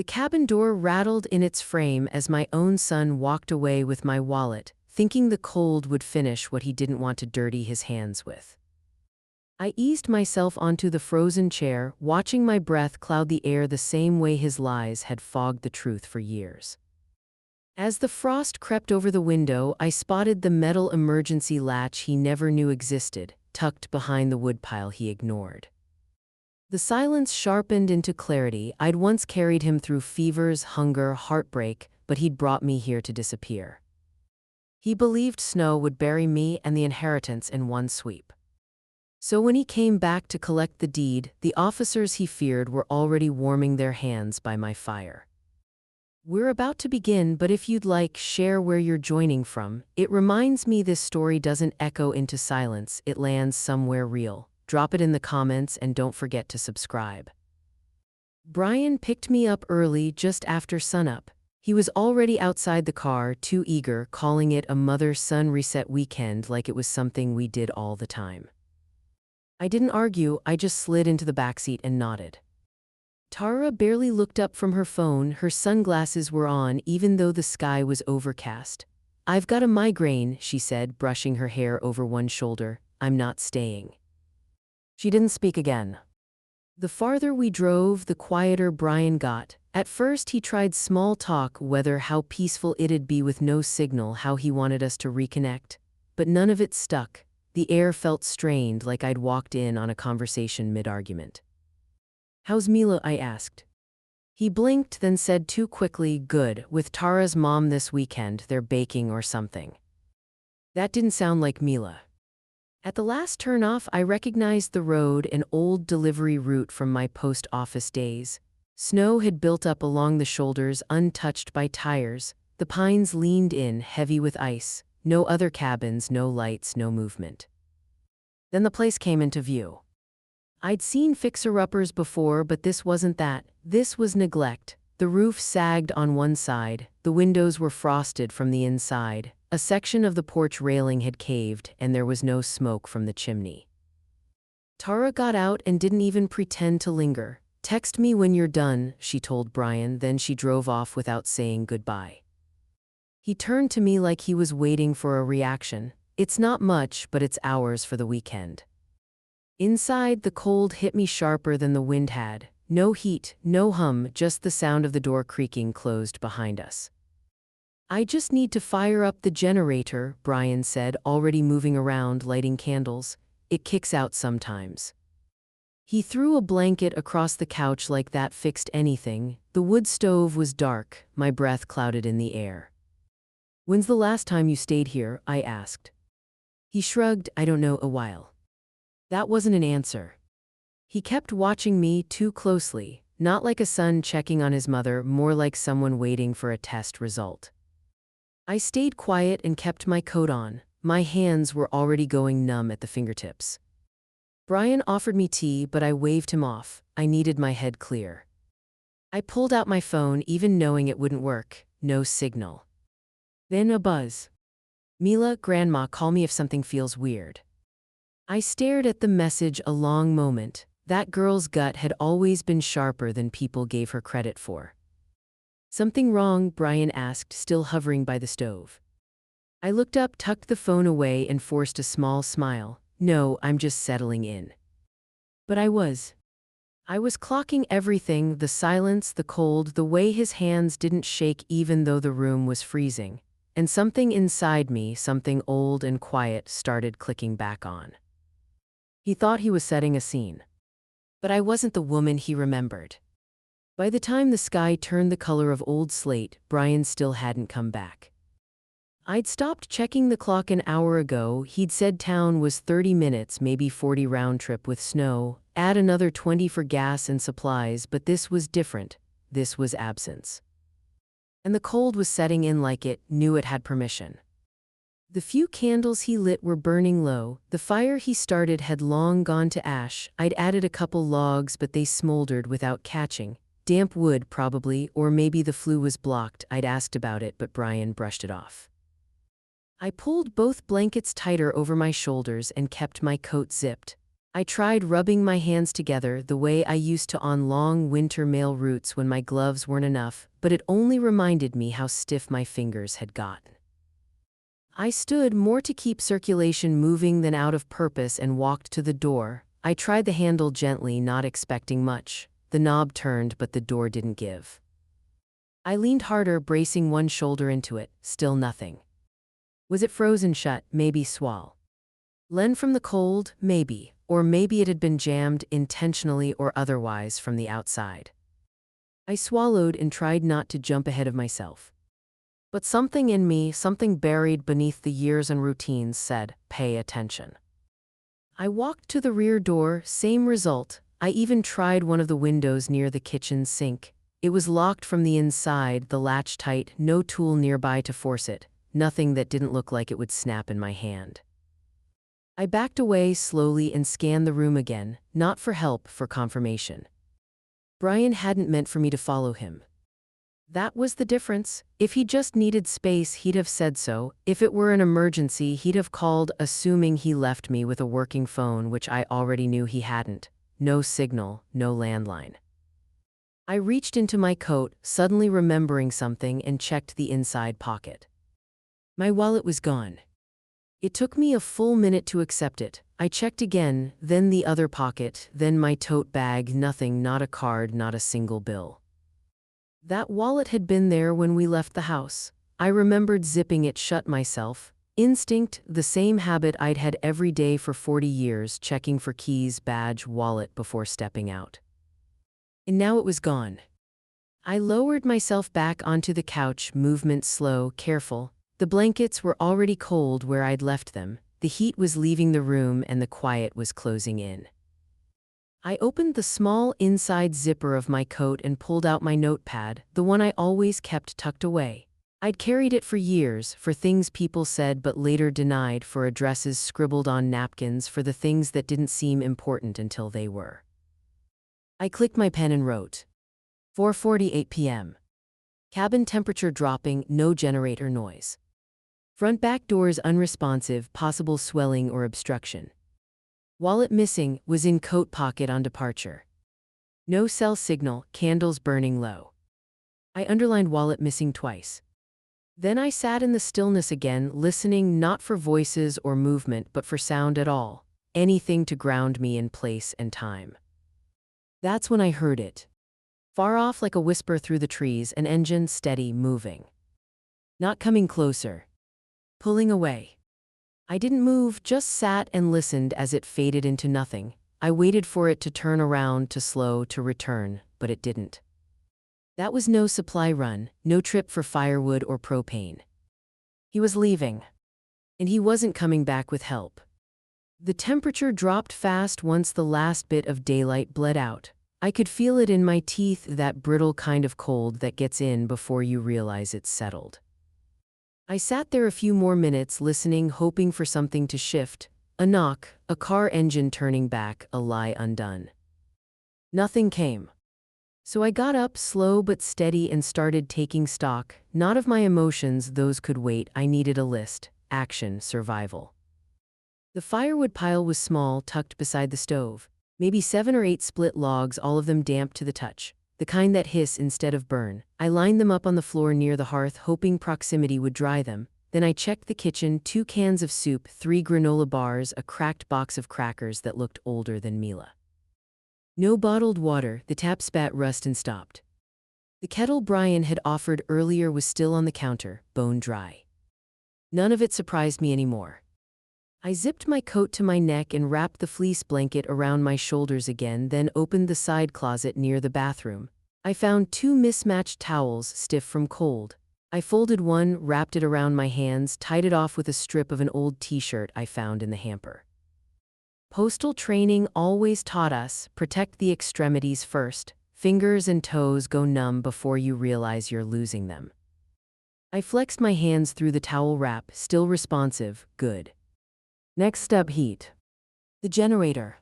The cabin door rattled in its frame as my own son walked away with my wallet, thinking the cold would finish what he didn't want to dirty his hands with. I eased myself onto the frozen chair, watching my breath cloud the air the same way his lies had fogged the truth for years. As the frost crept over the window, I spotted the metal emergency latch he never knew existed, tucked behind the woodpile he ignored. The silence sharpened into clarity. I'd once carried him through fevers, hunger, heartbreak, but he'd brought me here to disappear. He believed snow would bury me and the inheritance in one sweep. So when he came back to collect the deed, the officers he feared were already warming their hands by my fire. We're about to begin, but if you'd like, share where you're joining from. It reminds me this story doesn't echo into silence, it lands somewhere real. Drop it in the comments and don't forget to subscribe. Brian picked me up early just after sunup. He was already outside the car, too eager, calling it a mother-son reset weekend like it was something we did all the time. I didn't argue, I just slid into the backseat and nodded. Tara barely looked up from her phone, her sunglasses were on even though the sky was overcast. "I've got a migraine," she said, brushing her hair over one shoulder. "I'm not staying." She didn't speak again. The farther we drove, the quieter Brian got. At first he tried small talk, whether how peaceful it'd be with no signal, how he wanted us to reconnect. But none of it stuck. The air felt strained, like I'd walked in on a conversation mid-argument. "How's Mila?" I asked. He blinked, then said too quickly, "Good, with Tara's mom this weekend, they're baking or something." That didn't sound like Mila. At the last turnoff, I recognized the road, an old delivery route from my post office days. Snow had built up along the shoulders, untouched by tires. The pines leaned in, heavy with ice. No other cabins, no lights, no movement. Then the place came into view. I'd seen fixer-uppers before, but this wasn't that. This was neglect. The roof sagged on one side, the windows were frosted from the inside, a section of the porch railing had caved, and there was no smoke from the chimney. Tara got out and didn't even pretend to linger. "Text me when you're done," she told Brian, then she drove off without saying goodbye. He turned to me like he was waiting for a reaction. "It's not much, but it's ours for the weekend." Inside, the cold hit me sharper than the wind had. No heat, no hum, just the sound of the door creaking closed behind us. "I just need to fire up the generator," Brian said, already moving around, lighting candles. "It kicks out sometimes." He threw a blanket across the couch like that fixed anything. The wood stove was dark, my breath clouded in the air. "When's the last time you stayed here?" I asked. He shrugged. "I don't know, a while." That wasn't an answer. He kept watching me too closely, not like a son checking on his mother, more like someone waiting for a test result. I stayed quiet and kept my coat on. My hands were already going numb at the fingertips. Brian offered me tea, but I waved him off. I needed my head clear. I pulled out my phone, even knowing it wouldn't work. No signal. Then a buzz. "Mila, Grandma, call me if something feels weird." I stared at the message a long moment. That girl's gut had always been sharper than people gave her credit for. "Something wrong?" Brian asked, still hovering by the stove. I looked up, tucked the phone away, and forced a small smile. "No, I'm just settling in." But I was. I was clocking everything, the silence, the cold, the way his hands didn't shake even though the room was freezing. And something inside me, something old and quiet, started clicking back on. He thought he was setting a scene. But I wasn't the woman he remembered. By the time the sky turned the color of old slate, Brian still hadn't come back. I'd stopped checking the clock an hour ago. He'd said town was 30 minutes, maybe 40 round trip with snow, add another 20 for gas and supplies, but this was different. This was absence. And the cold was setting in like it knew it had permission. The few candles he lit were burning low. The fire he started had long gone to ash. I'd added a couple logs, but they smoldered without catching. Damp wood, probably, or maybe the flue was blocked. I'd asked about it, but Brian brushed it off. I pulled both blankets tighter over my shoulders and kept my coat zipped. I tried rubbing my hands together the way I used to on long winter mail routes when my gloves weren't enough, but it only reminded me how stiff my fingers had gotten. I stood more to keep circulation moving than out of purpose and walked to the door. I tried the handle gently, not expecting much. The knob turned, but the door didn't give. I leaned harder, bracing one shoulder into it. Still nothing. Was it frozen shut? Maybe swall. Len from the cold? Maybe. Or maybe it had been jammed, intentionally or otherwise, from the outside. I swallowed and tried not to jump ahead of myself. But something in me, something buried beneath the years and routines, said, pay attention. I walked to the rear door, same result. I even tried one of the windows near the kitchen sink. It was locked from the inside, the latch tight, no tool nearby to force it, nothing that didn't look like it would snap in my hand. I backed away slowly and scanned the room again, not for help, for confirmation. Brian hadn't meant for me to follow him. That was the difference. If he just needed space, he'd have said so. If it were an emergency, he'd have called, assuming he left me with a working phone, which I already knew he hadn't. No signal, no landline. I reached into my coat, suddenly remembering something, and checked the inside pocket. My wallet was gone. It took me a full minute to accept it. I checked again, then the other pocket, then my tote bag. Nothing, not a card, not a single bill. That wallet had been there when we left the house. I remembered zipping it shut myself. Instinct, the same habit I'd had every day for 40 years, checking for keys, badge, wallet before stepping out. And now it was gone. I lowered myself back onto the couch, movement slow, careful. The blankets were already cold where I'd left them. The heat was leaving the room and the quiet was closing in. I opened the small inside zipper of my coat and pulled out my notepad, the one I always kept tucked away. I'd carried it for years, for things people said but later denied, for addresses scribbled on napkins, for the things that didn't seem important until they were. I clicked my pen and wrote. 4:48 p.m. Cabin temperature dropping, no generator noise. Front back doors unresponsive, possible swelling or obstruction. Wallet missing, was in coat pocket on departure. No cell signal, candles burning low. I underlined wallet missing twice. Then I sat in the stillness again, listening not for voices or movement but for sound at all, anything to ground me in place and time. That's when I heard it. Far off like a whisper through the trees, an engine steady, moving. Not coming closer. Pulling away. I didn't move, just sat and listened as it faded into nothing. I waited for it to turn around, to slow, to return, but it didn't. That was no supply run, no trip for firewood or propane. He was leaving. And he wasn't coming back with help. The temperature dropped fast once the last bit of daylight bled out. I could feel it in my teeth, that brittle kind of cold that gets in before you realize it's settled. I sat there a few more minutes, listening, hoping for something to shift. A knock, a car engine turning back, a lie undone. Nothing came. So I got up, slow but steady, and started taking stock, not of my emotions, those could wait. I needed a list. Action, survival. The firewood pile was small, tucked beside the stove. Maybe 7 or 8 split logs, all of them damp to the touch. The kind that hiss instead of burn. I lined them up on the floor near the hearth, hoping proximity would dry them. Then I checked the kitchen, 2 cans of soup, 3 granola bars, a cracked box of crackers that looked older than Mila. No bottled water, the tap spat rust and stopped. The kettle Brian had offered earlier was still on the counter, bone dry. None of it surprised me anymore. I zipped my coat to my neck and wrapped the fleece blanket around my shoulders again, then opened the side closet near the bathroom. I found 2 mismatched towels, stiff from cold. I folded one, wrapped it around my hands, tied it off with a strip of an old t-shirt I found in the hamper. Postal training always taught us, protect the extremities first. Fingers and toes go numb before you realize you're losing them. I flexed my hands through the towel wrap, still responsive, good. Next step, heat. The generator.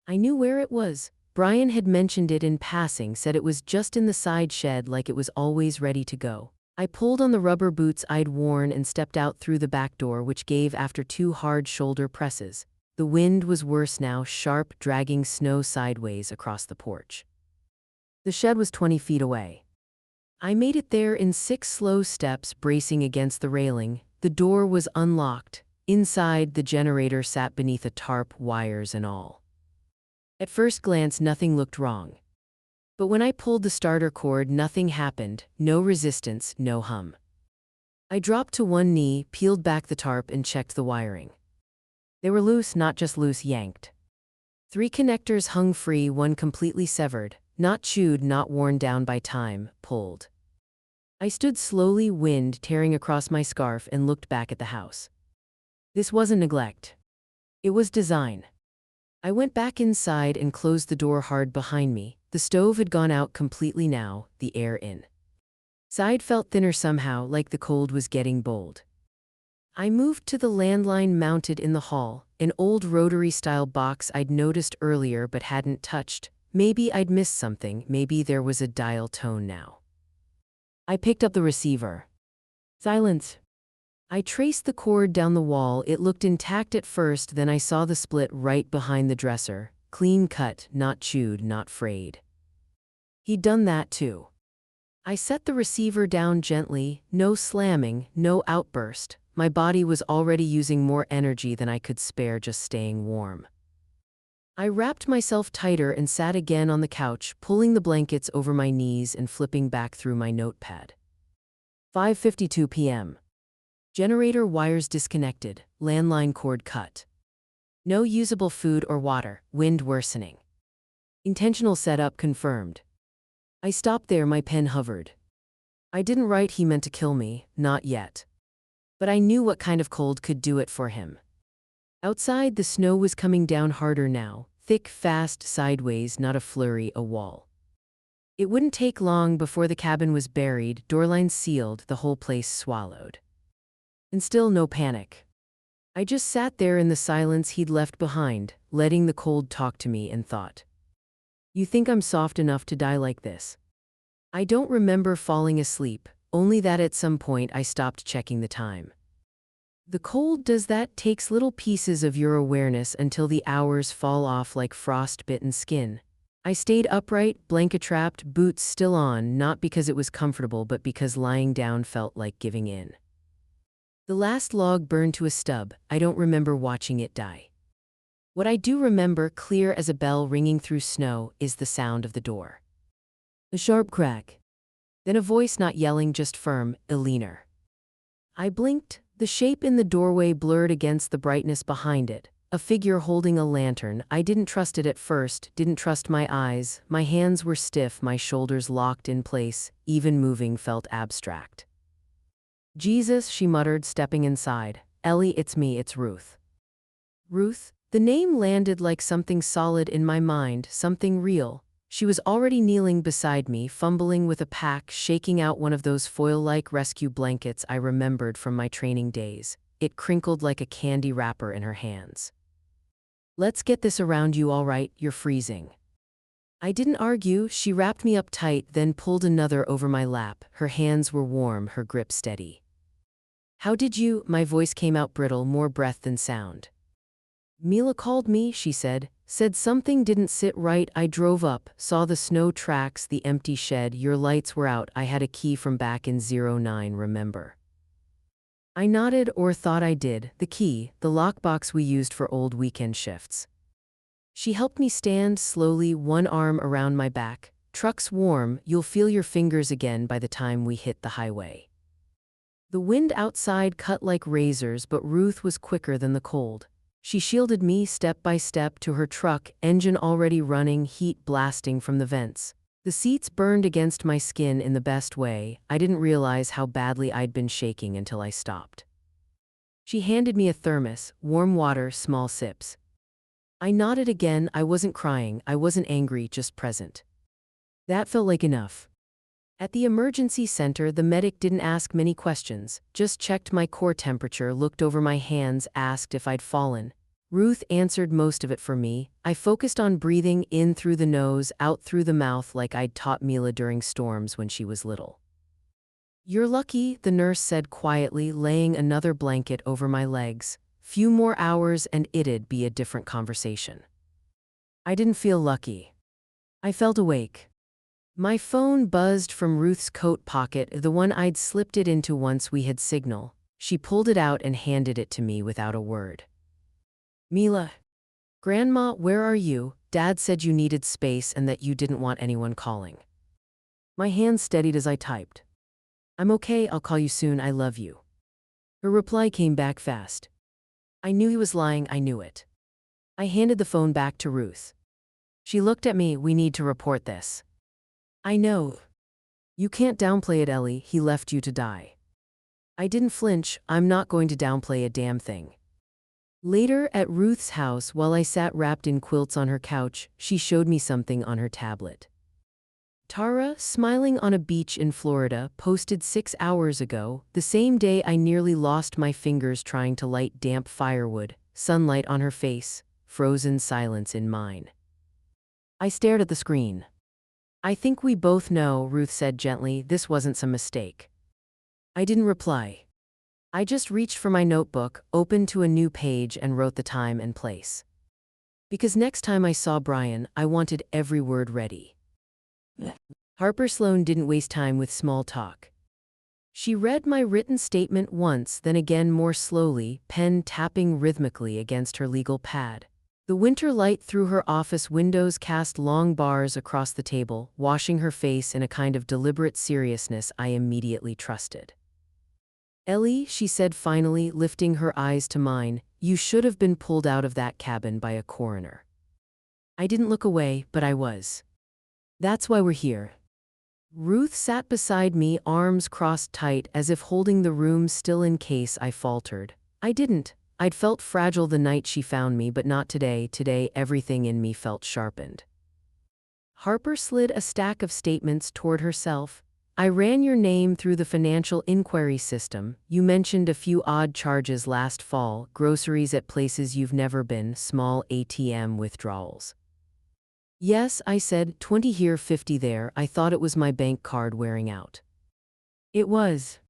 I knew where it was. Brian had mentioned it in passing, said it was just in the side shed, like it was always ready to go. I pulled on the rubber boots I'd worn and stepped out through the back door, which gave after 2 hard shoulder presses. The wind was worse now, sharp, dragging snow sideways across the porch. The shed was 20 feet away. I made it there in 6 slow steps, bracing against the railing. The door was unlocked. Inside, the generator sat beneath a tarp, wires and all. At first glance, nothing looked wrong. But when I pulled the starter cord, nothing happened. No resistance, no hum. I dropped to one knee, peeled back the tarp, and checked the wiring. They were loose, not just loose, yanked. 3 connectors hung free, one completely severed, not chewed, not worn down by time, pulled. I stood slowly, wind tearing across my scarf, and looked back at the house. This wasn't neglect. It was design. I went back inside and closed the door hard behind me. The stove had gone out completely now, the air in. Side felt thinner somehow, like the cold was getting bold. I moved to the landline mounted in the hall, an old rotary-style box I'd noticed earlier but hadn't touched. Maybe I'd missed something, maybe there was a dial tone now. I picked up the receiver. Silence. I traced the cord down the wall. It looked intact at first, then I saw the split right behind the dresser. Clean cut, not chewed, not frayed. He'd done that too. I set the receiver down gently, no slamming, no outburst. My body was already using more energy than I could spare, just staying warm. I wrapped myself tighter and sat again on the couch, pulling the blankets over my knees and flipping back through my notepad. 5:52 p.m. Generator wires disconnected, landline cord cut. No usable food or water, wind worsening. Intentional setup confirmed. I stopped there, my pen hovered. I didn't write he meant to kill me, not yet. But I knew what kind of cold could do it for him. Outside, the snow was coming down harder now, thick, fast, sideways, not a flurry, a wall. It wouldn't take long before the cabin was buried, door lines sealed, the whole place swallowed. And still no panic. I just sat there in the silence he'd left behind, letting the cold talk to me, and thought. You think I'm soft enough to die like this? I don't remember falling asleep, only that at some point I stopped checking the time. The cold does that, takes little pieces of your awareness until the hours fall off like frost-bitten skin. I stayed upright, blanket-trapped, boots still on, not because it was comfortable but because lying down felt like giving in. The last log burned to a stub. I don't remember watching it die. What I do remember, clear as a bell ringing through snow, is the sound of the door. A sharp crack. Then a voice, not yelling, just firm, "Eleanor." I blinked. The shape in the doorway blurred against the brightness behind it. A figure holding a lantern. I didn't trust it at first, didn't trust my eyes. My hands were stiff, my shoulders locked in place. Even moving felt abstract. "Jesus," she muttered, stepping inside. "Ellie, it's me, it's Ruth." Ruth? The name landed like something solid in my mind, something real. She was already kneeling beside me, fumbling with a pack, shaking out one of those foil-like rescue blankets I remembered from my training days. It crinkled like a candy wrapper in her hands. "Let's get this around you, all right, you're freezing." I didn't argue. She wrapped me up tight, then pulled another over my lap. Her hands were warm, her grip steady. "How did you—" My voice came out brittle, more breath than sound. "Mila called me," she said something didn't sit right. I drove up, saw the snow tracks, the empty shed. "Your lights were out. I had a key from back in 09, remember?" I nodded, or thought I did. The key, the lockbox we used for old weekend shifts. She helped me stand slowly, one arm around my back. "Truck's warm, you'll feel your fingers again by the time we hit the highway." The wind outside cut like razors, but Ruth was quicker than the cold. She shielded me step by step to her truck, engine already running, heat blasting from the vents. The seats burned against my skin in the best way. I didn't realize how badly I'd been shaking until I stopped. She handed me a thermos, warm water, small sips. I nodded again. I wasn't crying, I wasn't angry, just present. That felt like enough. At the emergency center, the medic didn't ask many questions, just checked my core temperature, looked over my hands, asked if I'd fallen. Ruth answered most of it for me. I focused on breathing in through the nose, out through the mouth, like I'd taught Mila during storms when she was little. "You're lucky," the nurse said quietly, laying another blanket over my legs. Few more hours and it'd be a different conversation. I didn't feel lucky. I felt awake. My phone buzzed from Ruth's coat pocket, the one I'd slipped it into once we had signal. She pulled it out and handed it to me without a word. Mila. Grandma, where are you? Dad said you needed space and that you didn't want anyone calling. My hand steadied as I typed. I'm okay, I'll call you soon, I love you. Her reply came back fast. I knew he was lying, I knew it. I handed the phone back to Ruth. She looked at me, we need to report this. I know. You can't downplay it, Ellie, he left you to die. I didn't flinch, I'm not going to downplay a damn thing. Later, at Ruth's house, while I sat wrapped in quilts on her couch, she showed me something on her tablet. Tara, smiling on a beach in Florida, posted 6 hours ago, the same day I nearly lost my fingers trying to light damp firewood, sunlight on her face, frozen silence in mine. I stared at the screen. I think we both know, Ruth said gently, this wasn't some mistake. I didn't reply. I just reached for my notebook, opened to a new page and wrote the time and place. Because next time I saw Brian, I wanted every word ready. Harper Sloan didn't waste time with small talk. She read my written statement once, then again more slowly, pen tapping rhythmically against her legal pad. The winter light through her office windows cast long bars across the table, washing her face in a kind of deliberate seriousness I immediately trusted. Ellie, she said finally, lifting her eyes to mine, you should have been pulled out of that cabin by a coroner. I didn't look away, but I was. That's why we're here. Ruth sat beside me, arms crossed tight, as if holding the room still in case I faltered. I didn't. I'd felt fragile the night she found me, but not today. Today, everything in me felt sharpened. Harper slid a stack of statements toward herself. I ran your name through the financial inquiry system. You mentioned a few odd charges last fall, groceries at places you've never been, small ATM withdrawals. Yes, I said, 20 here, 50 there. I thought it was my bank card wearing out. It was.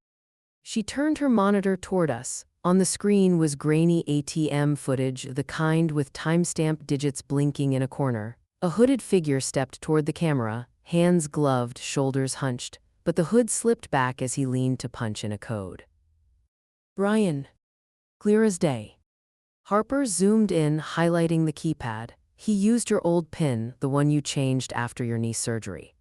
She turned her monitor toward us. On the screen was grainy ATM footage, the kind with timestamp digits blinking in a corner. A hooded figure stepped toward the camera, hands gloved, shoulders hunched, but the hood slipped back as he leaned to punch in a code. Brian. Clear as day. Harper zoomed in, highlighting the keypad. He used your old PIN, the one you changed after your knee surgery.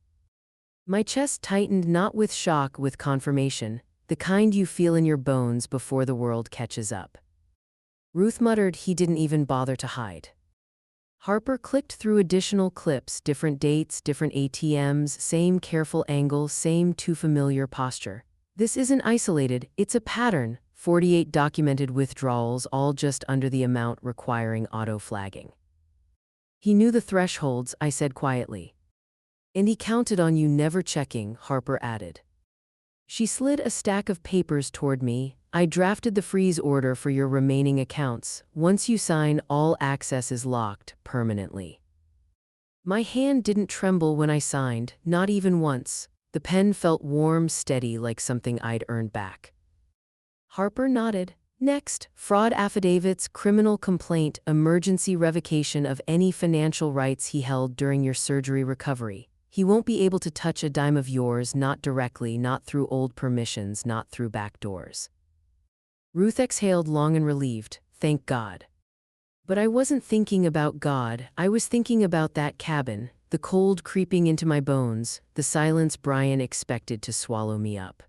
My chest tightened, not with shock, with confirmation, the kind you feel in your bones before the world catches up. Ruth muttered he didn't even bother to hide. Harper clicked through additional clips, different dates, different ATMs, same careful angle, same too familiar posture. This isn't isolated, it's a pattern, 48 documented withdrawals, all just under the amount requiring auto-flagging. He knew the thresholds, I said quietly. And he counted on you never checking, Harper added. She slid a stack of papers toward me. I drafted the freeze order for your remaining accounts. Once you sign, all access is locked, permanently. My hand didn't tremble when I signed, not even once. The pen felt warm, steady, like something I'd earned back. Harper nodded. Next, fraud affidavits, criminal complaint, emergency revocation of any financial rights he held during your surgery recovery. He won't be able to touch a dime of yours, not directly, not through old permissions, not through back doors. Ruth exhaled long and relieved, thank God. But I wasn't thinking about God, I was thinking about that cabin, the cold creeping into my bones, the silence Brian expected to swallow me up.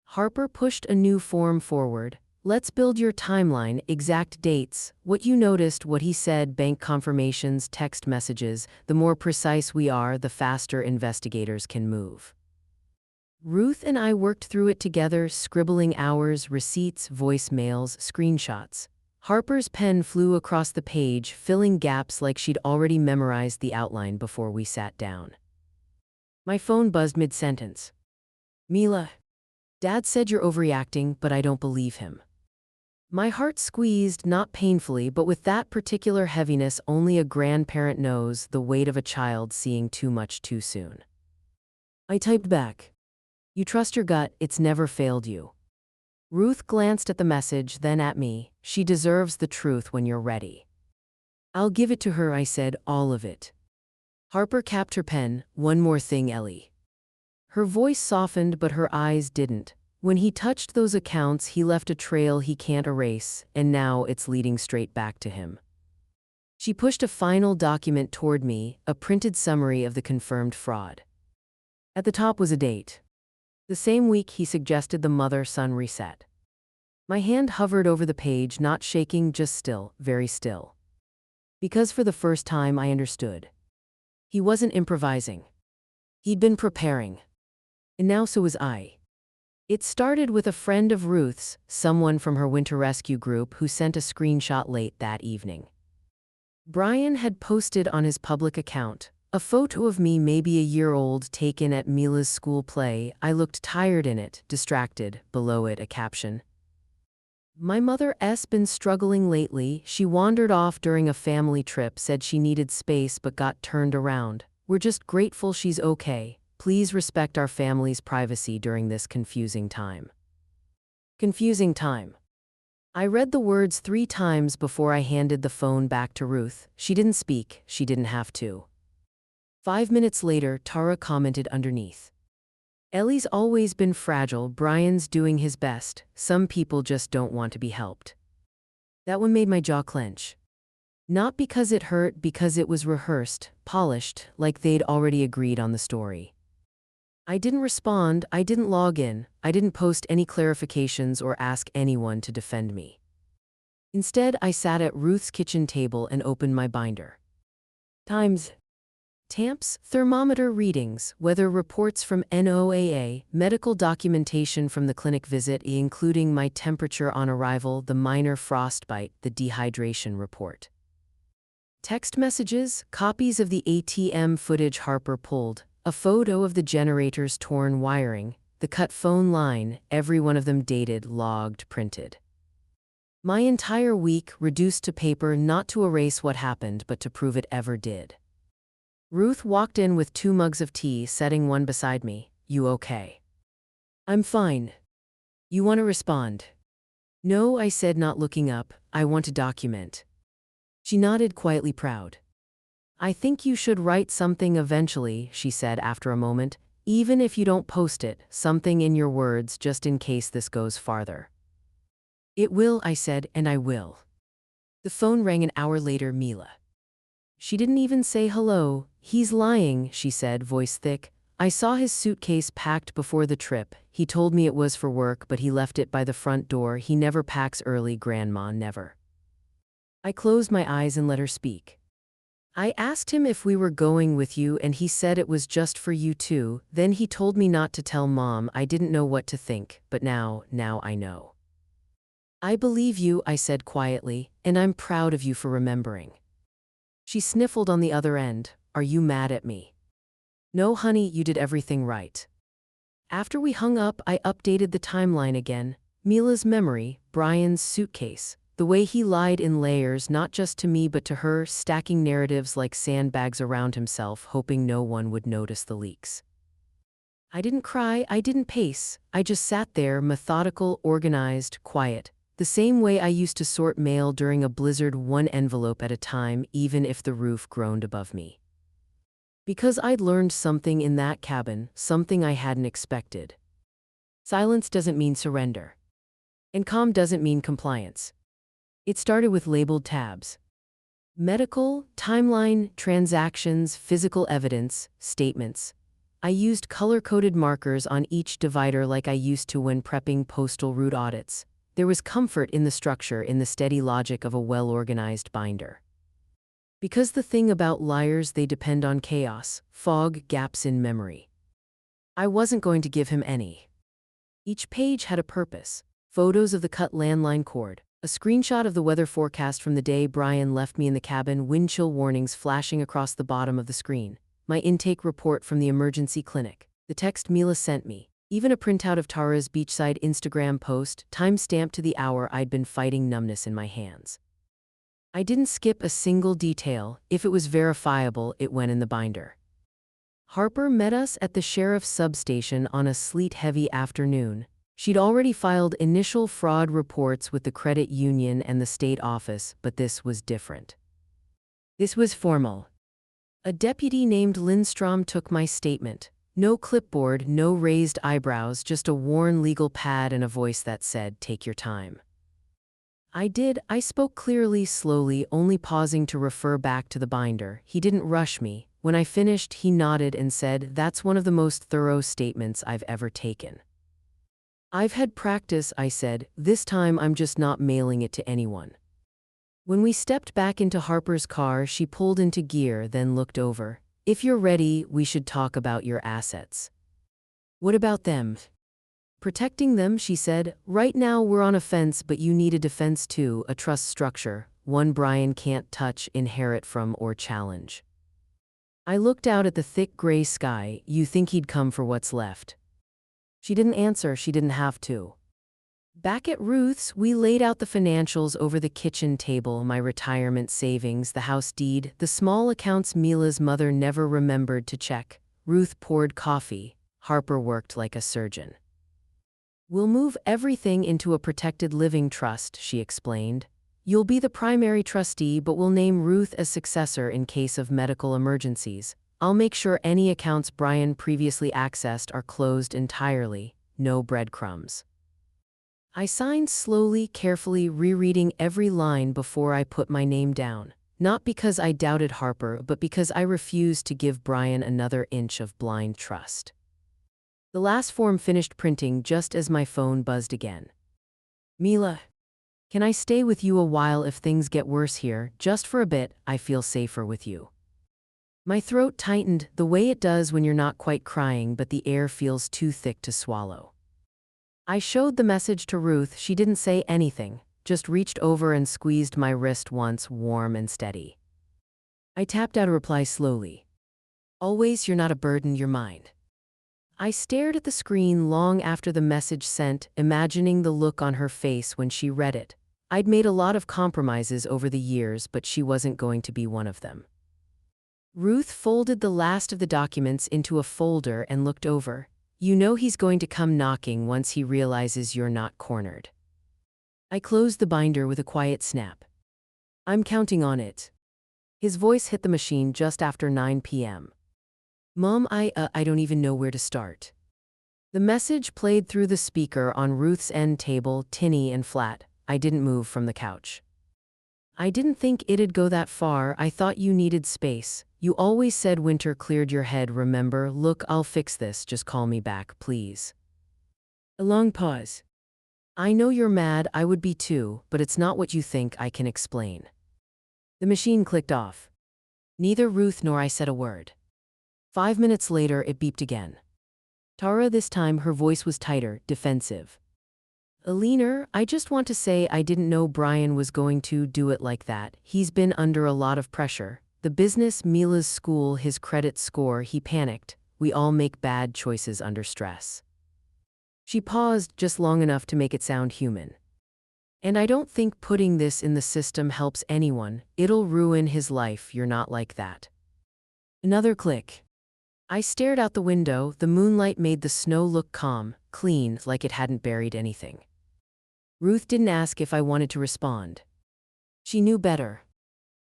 Harper pushed a new form forward. Let's build your timeline, exact dates, what you noticed, what he said, bank confirmations, text messages. The more precise we are, the faster investigators can move. Ruth and I worked through it together, scribbling hours, receipts, voicemails, screenshots. Harper's pen flew across the page, filling gaps like she'd already memorized the outline before we sat down. My phone buzzed mid-sentence. Mila. Dad said you're overreacting, but I don't believe him. My heart squeezed, not painfully, but with that particular heaviness only a grandparent knows, the weight of a child seeing too much too soon. I typed back. You trust your gut, it's never failed you. Ruth glanced at the message, then at me. She deserves the truth when you're ready. I'll give it to her, I said, all of it. Harper capped her pen. One more thing, Ellie. Her voice softened, but her eyes didn't. When he touched those accounts, he left a trail he can't erase, and now it's leading straight back to him. She pushed a final document toward me, a printed summary of the confirmed fraud. At the top was a date. The same week he suggested the mother-son reset. My hand hovered over the page, not shaking, just still, very still. Because for the first time I understood. He wasn't improvising. He'd been preparing. And now so was I. It started with a friend of Ruth's, someone from her winter rescue group, who sent a screenshot late that evening. Brian had posted on his public account a photo of me, maybe a year old, taken at Mila's school play. I looked tired in it, distracted. Below it, a caption. My mother's been struggling lately. She wandered off during a family trip, said she needed space but got turned around. We're just grateful she's okay. Please respect our family's privacy during this confusing time. Confusing time. I read the words 3 times before I handed the phone back to Ruth. She didn't speak. She didn't have to. 5 minutes later, Tara commented underneath. Ellie's always been fragile. Brian's doing his best. Some people just don't want to be helped. That one made my jaw clench. Not because it hurt, because it was rehearsed, polished, like they'd already agreed on the story. I didn't respond, I didn't log in, I didn't post any clarifications or ask anyone to defend me. Instead, I sat at Ruth's kitchen table and opened my binder. Times. Tamps, thermometer readings, weather reports from NOAA, medical documentation from the clinic visit, including my temperature on arrival, the minor frostbite, the dehydration report. Text messages, copies of the ATM footage Harper pulled, a photo of the generator's torn wiring, the cut phone line, every one of them dated, logged, printed. My entire week reduced to paper, not to erase what happened, but to prove it ever did. Ruth walked in with 2 mugs of tea, setting one beside me. You okay? I'm fine. You want to respond? No, I said, not looking up. I want to document. She nodded, quietly proud. I think you should write something eventually, she said after a moment, even if you don't post it, something in your words, just in case this goes farther. It will, I said, and I will. The phone rang an hour later. Mila. She didn't even say hello. He's lying, she said, voice thick. I saw his suitcase packed before the trip. He told me it was for work, but he left it by the front door. He never packs early, Grandma, never. I closed my eyes and let her speak. I asked him if we were going with you, and he said it was just for you too. Then he told me not to tell Mom. I didn't know what to think, but now I know. I believe you, I said quietly, and I'm proud of you for remembering. She sniffled on the other end. Are you mad at me? No, honey, you did everything right. After we hung up, I updated the timeline again. Mila's memory, Brian's suitcase, the way he lied in layers, not just to me but to her, stacking narratives like sandbags around himself, hoping no one would notice the leaks. I didn't cry, I didn't pace. I just sat there, methodical, organized, quiet. The same way I used to sort mail during a blizzard, one envelope at a time, even if the roof groaned above me. Because I'd learned something in that cabin, something I hadn't expected. Silence doesn't mean surrender. And calm doesn't mean compliance. It started with labeled tabs. Medical, timeline, transactions, physical evidence, statements. I used color-coded markers on each divider like I used to when prepping postal route audits. There was comfort in the structure, in the steady logic of a well-organized binder. Because the thing about liars, they depend on chaos, fog, gaps in memory. I wasn't going to give him any. Each page had a purpose. Photos of the cut landline cord, a screenshot of the weather forecast from the day Brian left me in the cabin, wind chill warnings flashing across the bottom of the screen, my intake report from the emergency clinic, the text Mila sent me, even a printout of Tara's beachside Instagram post, time-stamped to the hour I'd been fighting numbness in my hands. I didn't skip a single detail. If it was verifiable, it went in the binder. Harper met us at the sheriff's substation on a sleet-heavy afternoon. She'd already filed initial fraud reports with the credit union and the state office, but this was different. This was formal. A deputy named Lindstrom took my statement. No clipboard, no raised eyebrows, just a worn legal pad and a voice that said, "Take your time." I did. I spoke clearly, slowly, only pausing to refer back to the binder. He didn't rush me. When I finished, he nodded and said, "That's one of the most thorough statements I've ever taken." "I've had practice," I said. "This time I'm just not mailing it to anyone." When we stepped back into Harper's car, she pulled into gear, then looked over. "If you're ready, we should talk about your assets." "What about them?" "Protecting them," she said. "Right now we're on a fence, but you need a defense too, a trust structure, one Brian can't touch, inherit from, or challenge." I looked out at the thick gray sky. "You think he'd come for what's left?" She didn't answer. She didn't have to. Back at Ruth's, we laid out the financials over the kitchen table, my retirement savings, the house deed, the small accounts Mila's mother never remembered to check. Ruth poured coffee. Harper worked like a surgeon. "We'll move everything into a protected living trust," she explained. "You'll be the primary trustee, but we'll name Ruth as successor in case of medical emergencies. I'll make sure any accounts Brian previously accessed are closed entirely. No breadcrumbs." I signed slowly, carefully, rereading every line before I put my name down. Not because I doubted Harper, but because I refused to give Brian another inch of blind trust. The last form finished printing just as my phone buzzed again. "Mila, can I stay with you a while if things get worse here? Just for a bit, I feel safer with you." My throat tightened, the way it does when you're not quite crying but the air feels too thick to swallow. I showed the message to Ruth. She didn't say anything, just reached over and squeezed my wrist once, warm and steady. I tapped out a reply slowly. "Always, you're not a burden, you're mine." I stared at the screen long after the message sent, imagining the look on her face when she read it. I'd made a lot of compromises over the years, but she wasn't going to be one of them. Ruth folded the last of the documents into a folder and looked over. "You know he's going to come knocking once he realizes you're not cornered." I closed the binder with a quiet snap. "I'm counting on it." His voice hit the machine just after 9 p.m. "Mom, I don't even know where to start." The message played through the speaker on Ruth's end table, tinny and flat. I didn't move from the couch. "I didn't think it'd go that far. I thought you needed space. You always said winter cleared your head, remember? Look, I'll fix this. Just call me back, please." A long pause. "I know you're mad. I would be too, but it's not what you think. I can explain." The machine clicked off. Neither Ruth nor I said a word. 5 minutes later, it beeped again. Tara, this time her voice was tighter, defensive. "Alina, I just want to say I didn't know Brian was going to do it like that. He's been under a lot of pressure. The business, Mila's school, his credit score, he panicked. We all make bad choices under stress." She paused just long enough to make it sound human. "And I don't think putting this in the system helps anyone. It'll ruin his life. You're not like that." Another click. I stared out the window. The moonlight made the snow look calm, clean, like it hadn't buried anything. Ruth didn't ask if I wanted to respond. She knew better.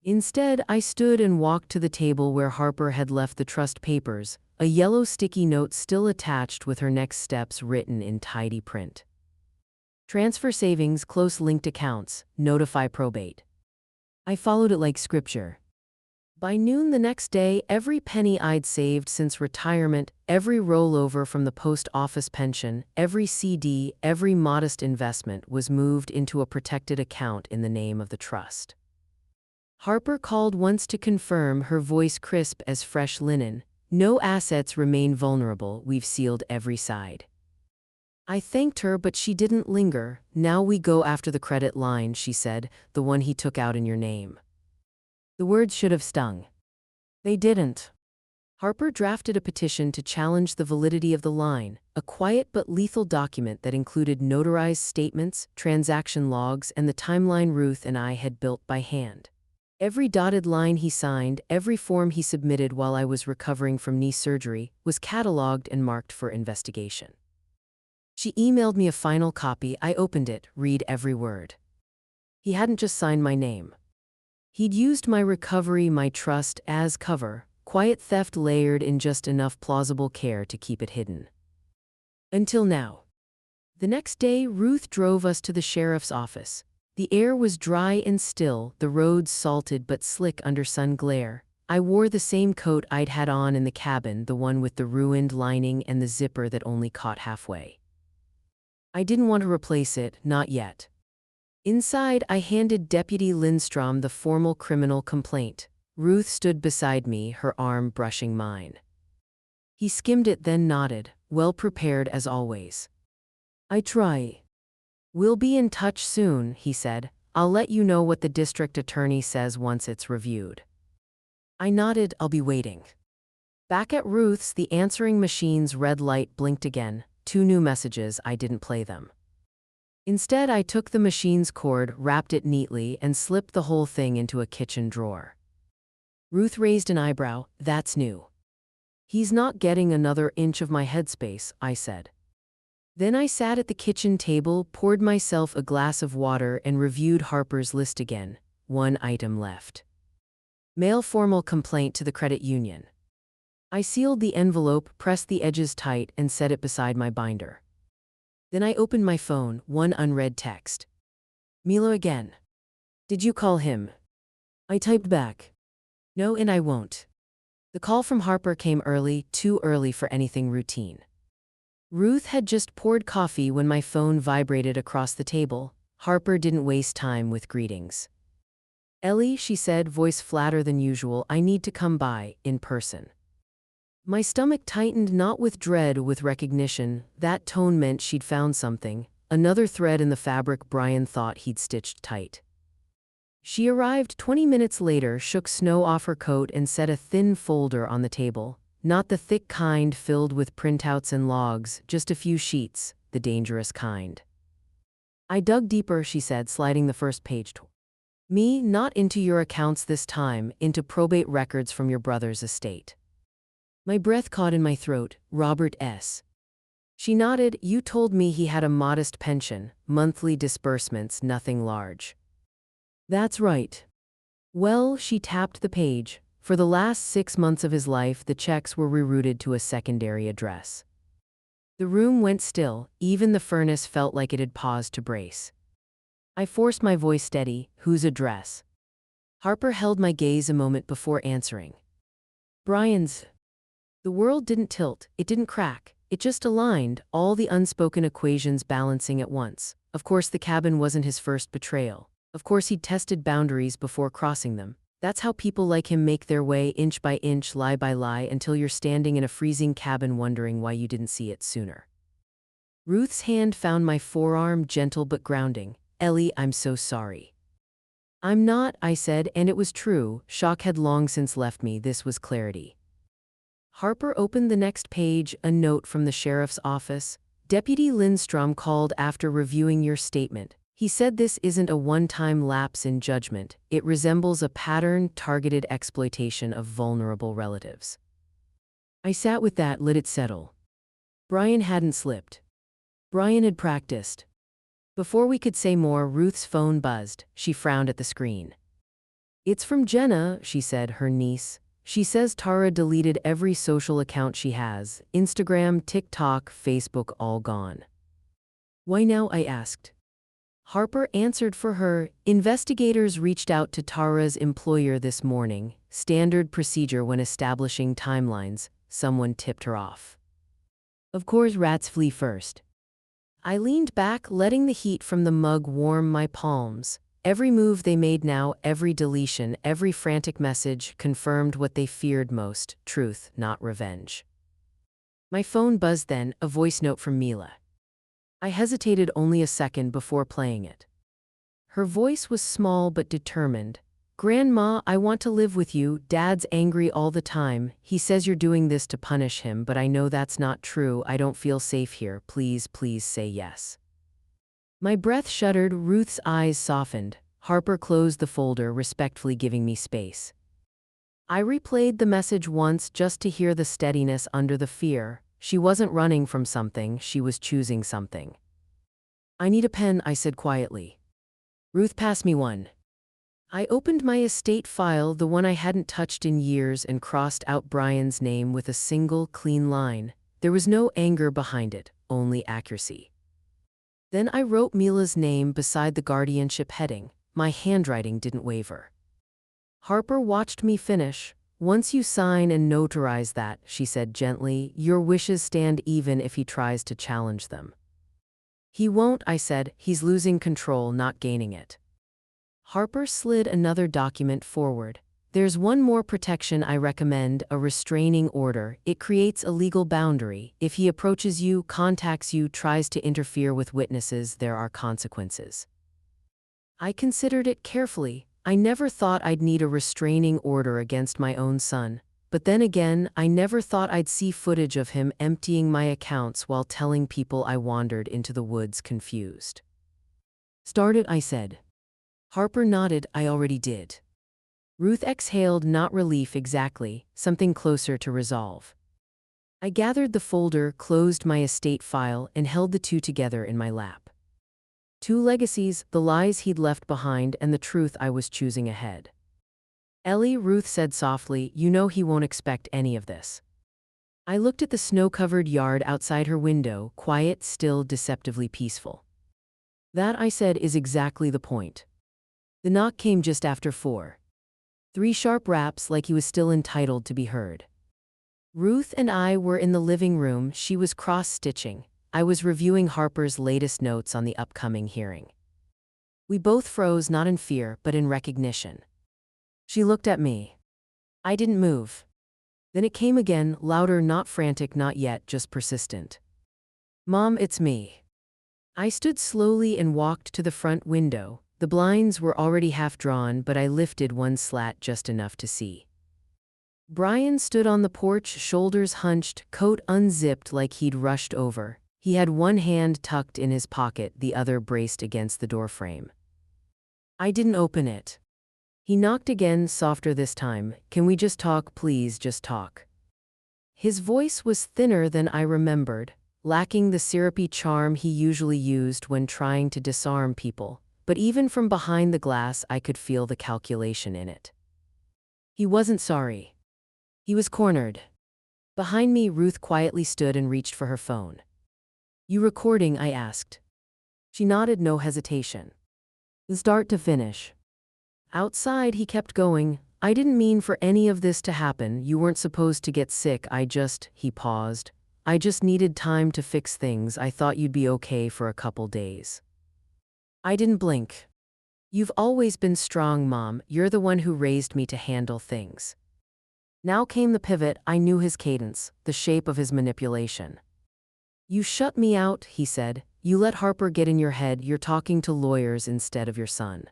Instead, I stood and walked to the table where Harper had left the trust papers, a yellow sticky note still attached with her next steps written in tidy print. "Transfer savings, close linked accounts, notify probate." I followed it like scripture. By noon the next day, every penny I'd saved since retirement, every rollover from the post office pension, every CD, every modest investment was moved into a protected account in the name of the trust. Harper called once to confirm, her voice crisp as fresh linen. "No assets remain vulnerable. We've sealed every side." I thanked her, but she didn't linger. "Now we go after the credit line," she said, "the one he took out in your name." The words should have stung. They didn't. Harper drafted a petition to challenge the validity of the line, a quiet but lethal document that included notarized statements, transaction logs, and the timeline Ruth and I had built by hand. Every dotted line he signed, every form he submitted while I was recovering from knee surgery, was cataloged and marked for investigation. She emailed me a final copy. I opened it, read every word. He hadn't just signed my name. He'd used my recovery, my trust, as cover, quiet theft layered in just enough plausible care to keep it hidden. Until now. The next day, Ruth drove us to the sheriff's office. The air was dry and still, the roads salted but slick under sun glare. I wore the same coat I'd had on in the cabin, the one with the ruined lining and the zipper that only caught halfway. I didn't want to replace it, not yet. Inside, I handed Deputy Lindstrom the formal criminal complaint. Ruth stood beside me, her arm brushing mine. He skimmed it, then nodded, well prepared as always. I try. We'll be in touch soon, he said. I'll let you know what the district attorney says once it's reviewed. I nodded, I'll be waiting. Back at Ruth's, the answering machine's red light blinked again. 2 new messages. I didn't play them. Instead, I took the machine's cord, wrapped it neatly, and slipped the whole thing into a kitchen drawer. Ruth raised an eyebrow. That's new. He's not getting another inch of my headspace, I said. Then I sat at the kitchen table, poured myself a glass of water, and reviewed Harper's list again. 1 item left. Mail formal complaint to the credit union. I sealed the envelope, pressed the edges tight, and set it beside my binder. Then I opened my phone, 1 unread text. Milo again. Did you call him? I typed back. No, and I won't. The call from Harper came early, too early for anything routine. Ruth had just poured coffee when my phone vibrated across the table. Harper didn't waste time with greetings. Ellie, she said, voice flatter than usual, I need to come by, in person. My stomach tightened, not with dread, with recognition. That tone meant she'd found something, another thread in the fabric Brian thought he'd stitched tight. She arrived 20 minutes later, shook snow off her coat, and set a thin folder on the table. Not the thick kind filled with printouts and logs, just a few sheets, the dangerous kind. I dug deeper, she said, sliding the first page toward me. Not into your accounts this time, into probate records from your brother's estate. My breath caught in my throat. Robert S. She nodded. You told me he had a modest pension, monthly disbursements, nothing large. That's right. Well, she tapped the page. For the last 6 months of his life, the checks were rerouted to a secondary address. The room went still. Even the furnace felt like it had paused to brace. I forced my voice steady. Whose address? Harper held my gaze a moment before answering. Brian's. The world didn't tilt, it didn't crack, it just aligned, all the unspoken equations balancing at once. Of course, the cabin wasn't his first betrayal. Of course, he'd tested boundaries before crossing them. That's how people like him make their way, inch by inch, lie by lie, until you're standing in a freezing cabin wondering why you didn't see it sooner. Ruth's hand found my forearm, gentle but grounding. Ellie, I'm so sorry. I'm not, I said, and it was true. Shock had long since left me. This was clarity. Harper opened the next page, a note from the sheriff's office. Deputy Lindstrom called after reviewing your statement. He said this isn't a one-time lapse in judgment. It resembles a pattern, targeted exploitation of vulnerable relatives. I sat with that, let it settle. Brian hadn't slipped. Brian had practiced. Before we could say more, Ruth's phone buzzed. She frowned at the screen. It's from Jenna, she said, her niece. She says Tara deleted every social account she has, Instagram, TikTok, Facebook, all gone. Why now? I asked. Harper answered for her. Investigators reached out to Tara's employer this morning. Standard procedure when establishing timelines. Someone tipped her off. Of course, rats flee first. I leaned back, letting the heat from the mug warm my palms. Every move they made now, every deletion, every frantic message confirmed what they feared most, truth, not revenge. My phone buzzed then, a voice note from Mila. I hesitated only a second before playing it. Her voice was small but determined. Grandma, I want to live with you. Dad's angry all the time. He says you're doing this to punish him, but I know that's not true. I don't feel safe here. Please, please say yes. My breath shuddered, Ruth's eyes softened. Harper closed the folder, respectfully giving me space. I replayed the message once just to hear the steadiness under the fear. She wasn't running from something, she was choosing something. I need a pen, I said quietly. Ruth, pass me one. I opened my estate file, the one I hadn't touched in years, and crossed out Brian's name with a single, clean line. There was no anger behind it, only accuracy. Then I wrote Mila's name beside the guardianship heading. My handwriting didn't waver. Harper watched me finish. Once you sign and notarize that, she said gently, your wishes stand even if he tries to challenge them. He won't, I said. He's losing control, not gaining it. Harper slid another document forward. There's one more protection I recommend, a restraining order. It creates a legal boundary. If he approaches you, contacts you, tries to interfere with witnesses, there are consequences. I considered it carefully. I never thought I'd need a restraining order against my own son. But then again, I never thought I'd see footage of him emptying my accounts while telling people I wandered into the woods confused. Start it, I said. Harper nodded. I already did. Ruth exhaled, not relief exactly, something closer to resolve. I gathered the folder, closed my estate file, and held the two together in my lap. Two legacies, the lies he'd left behind and the truth I was choosing ahead. Ellie, Ruth said softly, you know he won't expect any of this. I looked at the snow-covered yard outside her window, quiet, still, deceptively peaceful. That, I said, is exactly the point. The knock came just after 4. 3 sharp raps, like he was still entitled to be heard. Ruth and I were in the living room. She was cross-stitching. I was reviewing Harper's latest notes on the upcoming hearing. We both froze, not in fear, but in recognition. She looked at me. I didn't move. Then it came again, louder, not frantic, not yet, just persistent. Mom, it's me. I stood slowly and walked to the front window. The blinds were already half drawn, but I lifted one slat just enough to see. Brian stood on the porch, shoulders hunched, coat unzipped like he'd rushed over. He had one hand tucked in his pocket, the other braced against the doorframe. I didn't open it. He knocked again, softer this time. Can we just talk, please, just talk? His voice was thinner than I remembered, lacking the syrupy charm he usually used when trying to disarm people. But even from behind the glass, I could feel the calculation in it. He wasn't sorry. He was cornered. Behind me, Ruth quietly stood and reached for her phone. You recording? I asked. She nodded, no hesitation. Start to finish. Outside, he kept going. I didn't mean for any of this to happen. You weren't supposed to get sick. He paused. I just needed time to fix things. I thought you'd be okay for a couple days. I didn't blink. You've always been strong, Mom. You're the one who raised me to handle things. Now came the pivot. I knew his cadence, the shape of his manipulation. You shut me out, he said. You let Harper get in your head. You're talking to lawyers instead of your son.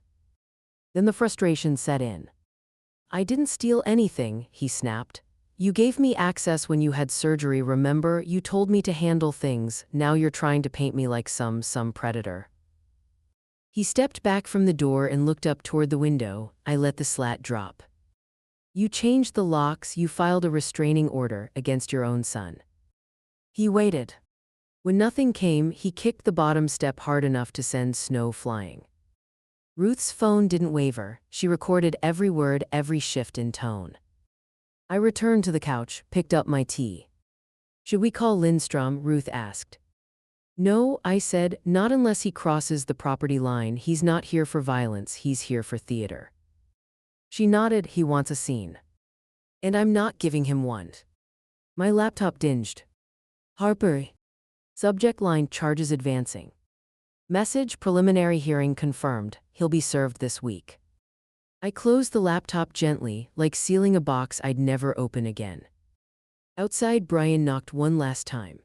Then the frustration set in. I didn't steal anything, he snapped. You gave me access when you had surgery, remember? You told me to handle things. Now you're trying to paint me like some predator. He stepped back from the door and looked up toward the window. I let the slat drop. You changed the locks. You filed a restraining order against your own son. He waited. When nothing came, he kicked the bottom step hard enough to send snow flying. Ruth's phone didn't waver. She recorded every word, every shift in tone. I returned to the couch, picked up my tea. Should we call Lindstrom? Ruth asked. No, I said, not unless he crosses the property line. He's not here for violence, he's here for theater. She nodded. He wants a scene. And I'm not giving him one. My laptop dinged. Harper. Subject line: charges advancing. Message: preliminary hearing confirmed. He'll be served this week. I closed the laptop gently, like sealing a box I'd never open again. Outside, Brian knocked one last time.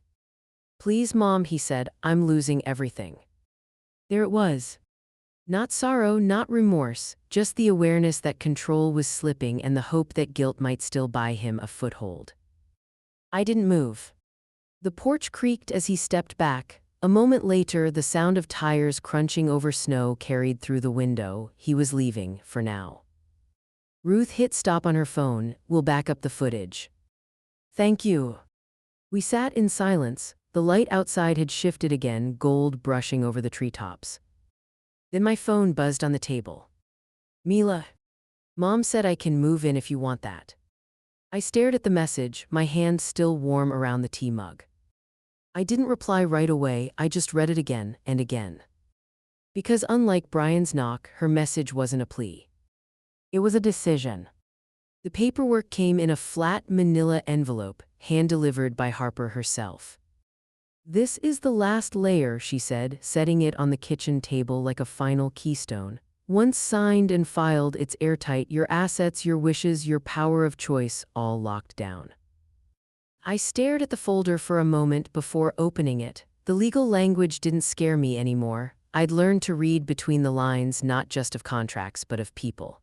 Please, Mom, he said, I'm losing everything. There it was. Not sorrow, not remorse, just the awareness that control was slipping and the hope that guilt might still buy him a foothold. I didn't move. The porch creaked as he stepped back. A moment later, the sound of tires crunching over snow carried through the window. He was leaving, for now. Ruth hit stop on her phone. We'll back up the footage. Thank you. We sat in silence. The light outside had shifted again, gold brushing over the treetops. Then my phone buzzed on the table. Mila, Mom said I can move in if you want that. I stared at the message, my hand still warm around the tea mug. I didn't reply right away, I just read it again and again. Because unlike Brian's knock, her message wasn't a plea. It was a decision. The paperwork came in a flat manila envelope, hand-delivered by Harper herself. "This is the last layer," she said, setting it on the kitchen table like a final keystone. "Once signed and filed, it's airtight, your assets, your wishes, your power of choice, all locked down." I stared at the folder for a moment before opening it. The legal language didn't scare me anymore. I'd learned to read between the lines, not just of contracts, but of people.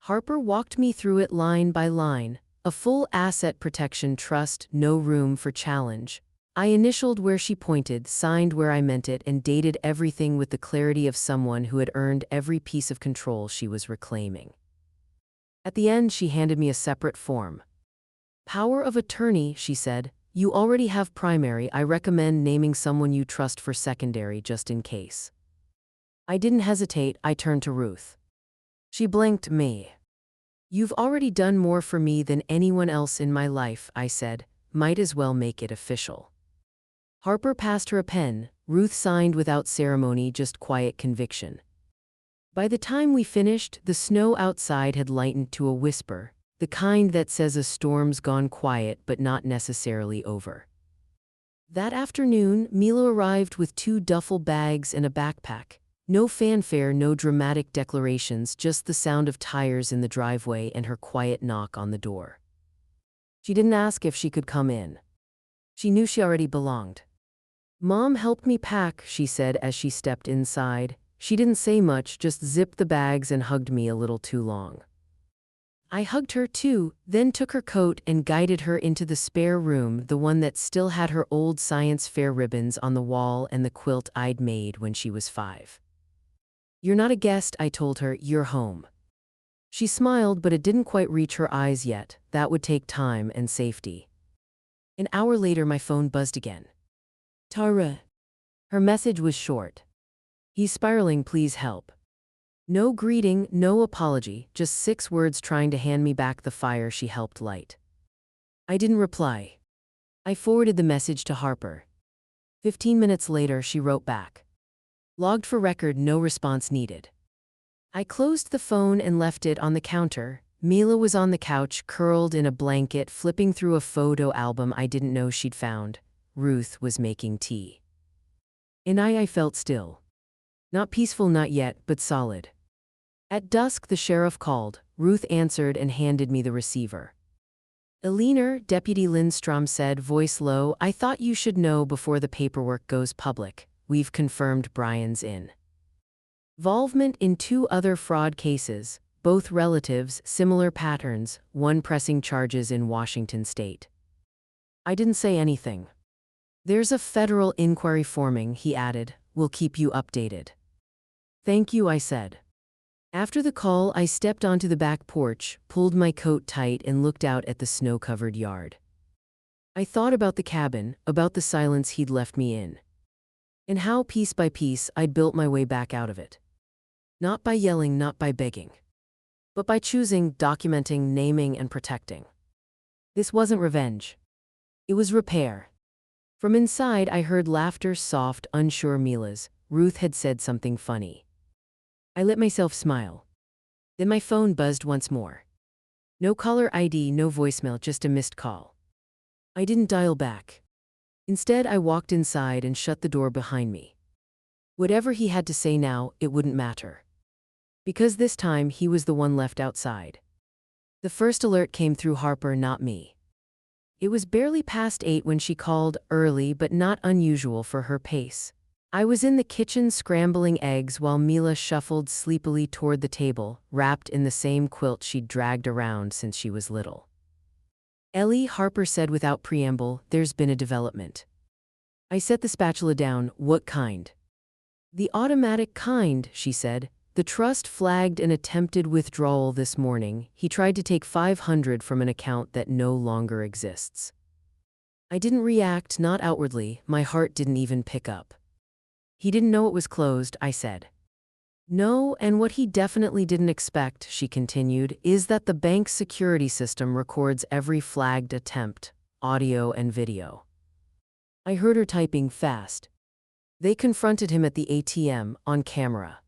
Harper walked me through it line by line. A full asset protection trust, no room for challenge. I initialed where she pointed, signed where I meant it, and dated everything with the clarity of someone who had earned every piece of control she was reclaiming. At the end, she handed me a separate form. "Power of attorney," she said. "You already have primary. I recommend naming someone you trust for secondary just in case." I didn't hesitate, I turned to Ruth. She blinked me. "You've already done more for me than anyone else in my life," I said. "Might as well make it official." Harper passed her a pen. Ruth signed without ceremony, just quiet conviction. By the time we finished, the snow outside had lightened to a whisper, the kind that says a storm's gone quiet but not necessarily over. That afternoon, Mila arrived with 2 duffel bags and a backpack. No fanfare, no dramatic declarations, just the sound of tires in the driveway and her quiet knock on the door. She didn't ask if she could come in. She knew she already belonged. "Mom helped me pack," she said as she stepped inside. She didn't say much, just zipped the bags and hugged me a little too long. I hugged her too, then took her coat and guided her into the spare room, the one that still had her old science fair ribbons on the wall and the quilt I'd made when she was 5. "You're not a guest," I told her, "you're home." She smiled, but it didn't quite reach her eyes yet. That would take time and safety. An hour later, my phone buzzed again. "Tara." Her message was short. "He's spiraling, please help." No greeting, no apology, just 6 words trying to hand me back the fire she helped light. I didn't reply. I forwarded the message to Harper. 15 minutes later, she wrote back. "Logged for record, no response needed." I closed the phone and left it on the counter. Mila was on the couch, curled in a blanket, flipping through a photo album I didn't know she'd found. Ruth was making tea. And I felt still. Not peaceful, not yet, but solid. At dusk, the sheriff called. Ruth answered and handed me the receiver. "Eleanor," Deputy Lindstrom said, voice low, "I thought you should know before the paperwork goes public. We've confirmed Brian's involvement in 2 other fraud cases, both relatives, similar patterns, one pressing charges in Washington state." I didn't say anything. "There's a federal inquiry forming," he added. "We'll keep you updated." "Thank you," I said. After the call, I stepped onto the back porch, pulled my coat tight, and looked out at the snow-covered yard. I thought about the cabin, about the silence he'd left me in, and how piece by piece I'd built my way back out of it. Not by yelling, not by begging, but by choosing, documenting, naming, and protecting. This wasn't revenge. It was repair. From inside, I heard laughter, soft, unsure Mila's. Ruth had said something funny. I let myself smile. Then my phone buzzed once more. No caller ID, no voicemail, just a missed call. I didn't dial back. Instead, I walked inside and shut the door behind me. Whatever he had to say now, it wouldn't matter. Because this time, he was the one left outside. The first alert came through Harper, not me. It was barely past 8 when she called, early but not unusual for her pace. I was in the kitchen scrambling eggs while Mila shuffled sleepily toward the table, wrapped in the same quilt she'd dragged around since she was little. "Ellie," Harper said without preamble, "there's been a development." I set the spatula down. "What kind?" "The automatic kind," she said. "The trust flagged an attempted withdrawal this morning. He tried to take $500 from an account that no longer exists." I didn't react, not outwardly, my heart didn't even pick up. He didn't know it was closed, I said. No, and what he definitely didn't expect, she continued, is that the bank's security system records every flagged attempt, audio and video. I heard her typing fast. They confronted him at the ATM, on camera.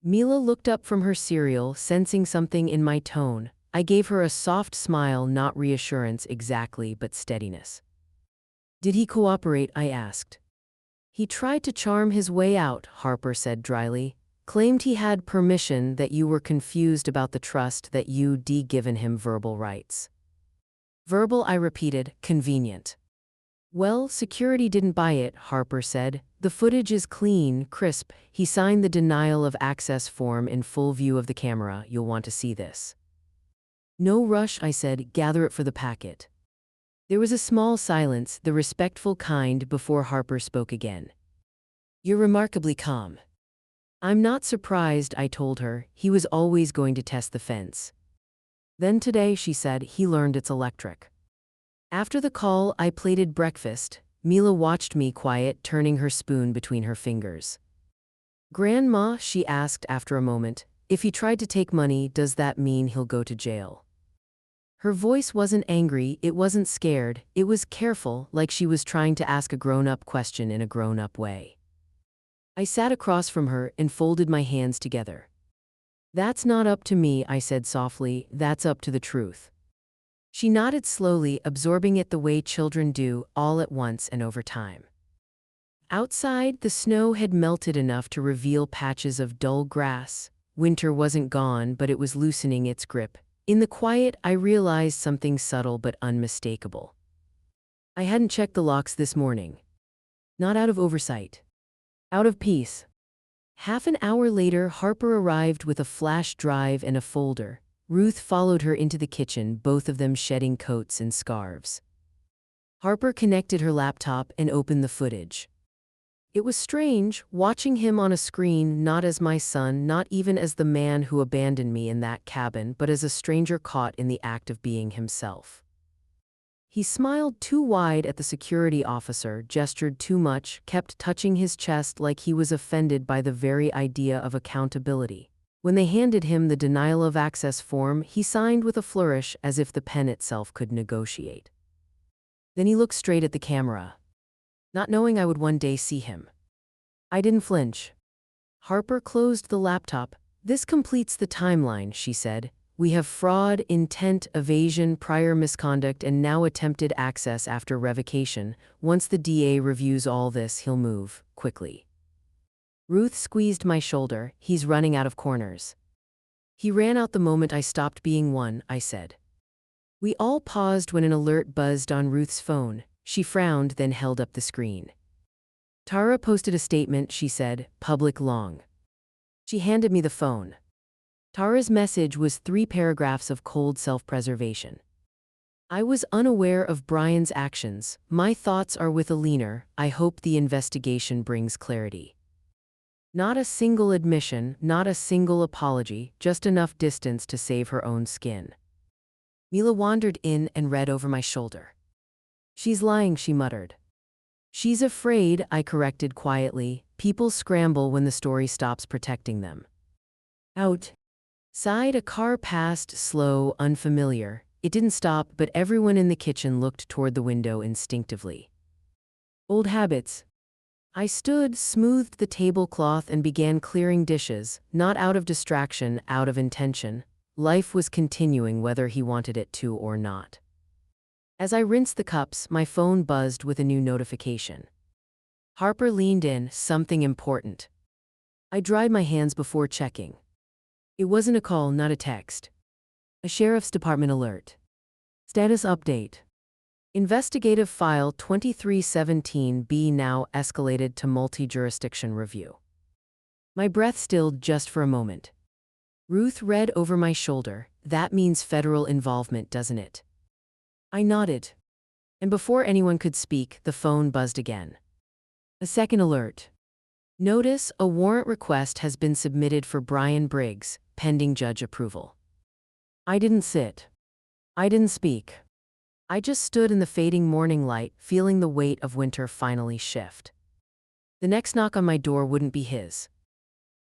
Mila looked up from her cereal, sensing something in my tone. I gave her a soft smile, not reassurance exactly, but steadiness. Did he cooperate? I asked. He tried to charm his way out, Harper said dryly. Claimed he had permission, that you were confused about the trust, that you'd given him verbal rights. Verbal, I repeated, convenient. Well, security didn't buy it, Harper said. The footage is clean, crisp. He signed the denial of access form in full view of the camera. You'll want to see this. No rush, I said. Gather it for the packet. There was a small silence, the respectful kind, before Harper spoke again. You're remarkably calm. I'm not surprised, I told her. He was always going to test the fence. Then today, she said, he learned it's electric. After the call, I plated breakfast. Mila watched me, quiet, turning her spoon between her fingers. Grandma, she asked after a moment, if he tried to take money, does that mean he'll go to jail? Her voice wasn't angry, it wasn't scared, it was careful, like she was trying to ask a grown-up question in a grown-up way. I sat across from her and folded my hands together. That's not up to me, I said softly, that's up to the truth. She nodded slowly, absorbing it the way children do, all at once and over time. Outside, the snow had melted enough to reveal patches of dull grass. Winter wasn't gone, but it was loosening its grip. In the quiet, I realized something subtle but unmistakable. I hadn't checked the locks this morning. Not out of oversight. Out of peace. Half an hour later, Harper arrived with a flash drive and a folder. Ruth followed her into the kitchen, both of them shedding coats and scarves. Harper connected her laptop and opened the footage. It was strange, watching him on a screen, not as my son, not even as the man who abandoned me in that cabin, but as a stranger caught in the act of being himself. He smiled too wide at the security officer, gestured too much, kept touching his chest like he was offended by the very idea of accountability. When they handed him the denial of access form, he signed with a flourish as if the pen itself could negotiate. Then he looked straight at the camera, not knowing I would one day see him. I didn't flinch. Harper closed the laptop. This completes the timeline, she said. We have fraud, intent, evasion, prior misconduct, and now attempted access after revocation. Once the DA reviews all this, he'll move quickly. Ruth squeezed my shoulder. He's running out of corners. He ran out the moment I stopped being one, I said. We all paused when an alert buzzed on Ruth's phone. She frowned, then held up the screen. Tara posted a statement, she said, public long. She handed me the phone. Tara's message was 3 paragraphs of cold self-preservation. I was unaware of Brian's actions. My thoughts are with Alina. I hope the investigation brings clarity. Not a single admission, not a single apology, just enough distance to save her own skin. Mila wandered in and read over my shoulder. She's lying, she muttered. She's afraid, I corrected quietly. People scramble when the story stops protecting them. Outside, a car passed, slow, unfamiliar. It didn't stop, but everyone in the kitchen looked toward the window instinctively. Old habits. I stood, smoothed the tablecloth, and began clearing dishes, not out of distraction, out of intention. Life was continuing whether he wanted it to or not. As I rinsed the cups, my phone buzzed with a new notification. Harper leaned in, something important. I dried my hands before checking. It wasn't a call, not a text. A sheriff's department alert. Status update. Investigative file 2317B now escalated to multi-jurisdiction review. My breath stilled just for a moment. Ruth read over my shoulder. That means federal involvement, doesn't it? I nodded. And before anyone could speak, the phone buzzed again. A second alert. Notice, a warrant request has been submitted for Brian Briggs, pending judge approval. I didn't sit. I didn't speak. I just stood in the fading morning light, feeling the weight of winter finally shift. The next knock on my door wouldn't be his.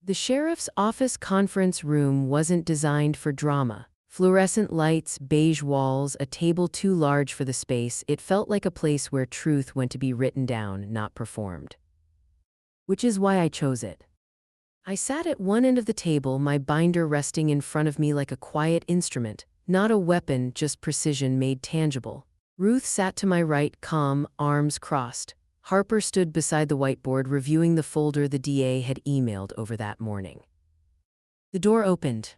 The sheriff's office conference room wasn't designed for drama. Fluorescent lights, beige walls, a table too large for the space, it felt like a place where truth went to be written down, not performed. Which is why I chose it. I sat at one end of the table, my binder resting in front of me like a quiet instrument, not a weapon, just precision made tangible. Ruth sat to my right, calm, arms crossed. Harper stood beside the whiteboard reviewing the folder the DA had emailed over that morning. The door opened.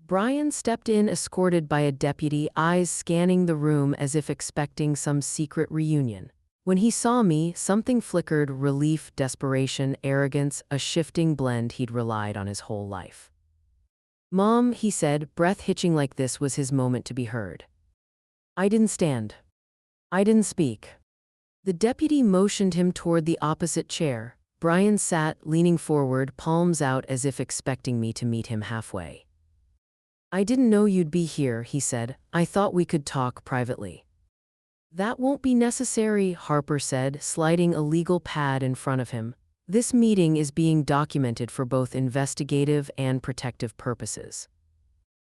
Brian stepped in escorted by a deputy, eyes scanning the room as if expecting some secret reunion. When he saw me, something flickered, relief, desperation, arrogance, a shifting blend he'd relied on his whole life. "Mom," he said, breath hitching like this was his moment to be heard. I didn't stand. I didn't speak. The deputy motioned him toward the opposite chair. Brian sat, leaning forward, palms out as if expecting me to meet him halfway. "I didn't know you'd be here," he said. "I thought we could talk privately." "That won't be necessary," Harper said, sliding a legal pad in front of him. "This meeting is being documented for both investigative and protective purposes."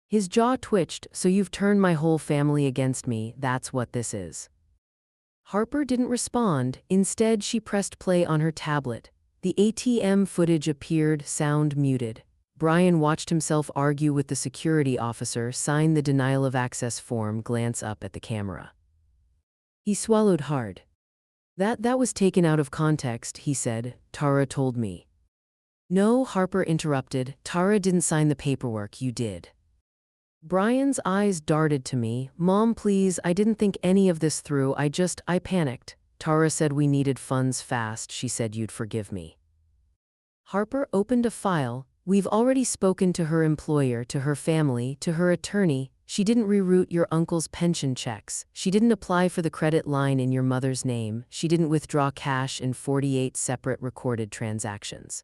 His jaw twitched. "So you've turned my whole family against me, that's what this is." Harper didn't respond. Instead, she pressed play on her tablet. The ATM footage appeared, sound muted. Brian watched himself argue with the security officer, sign the denial of access form, glance up at the camera. He swallowed hard. That was taken out of context," he said. "Tara told me." "No," Harper interrupted. "Tara didn't sign the paperwork, you did." Brian's eyes darted to me. "Mom, please, I didn't think any of this through. I panicked. Tara said we needed funds fast. She said you'd forgive me." Harper opened a file. "We've already spoken to her employer, to her family, to her attorney. She didn't reroute your uncle's pension checks. She didn't apply for the credit line in your mother's name. She didn't withdraw cash in 48 separate recorded transactions."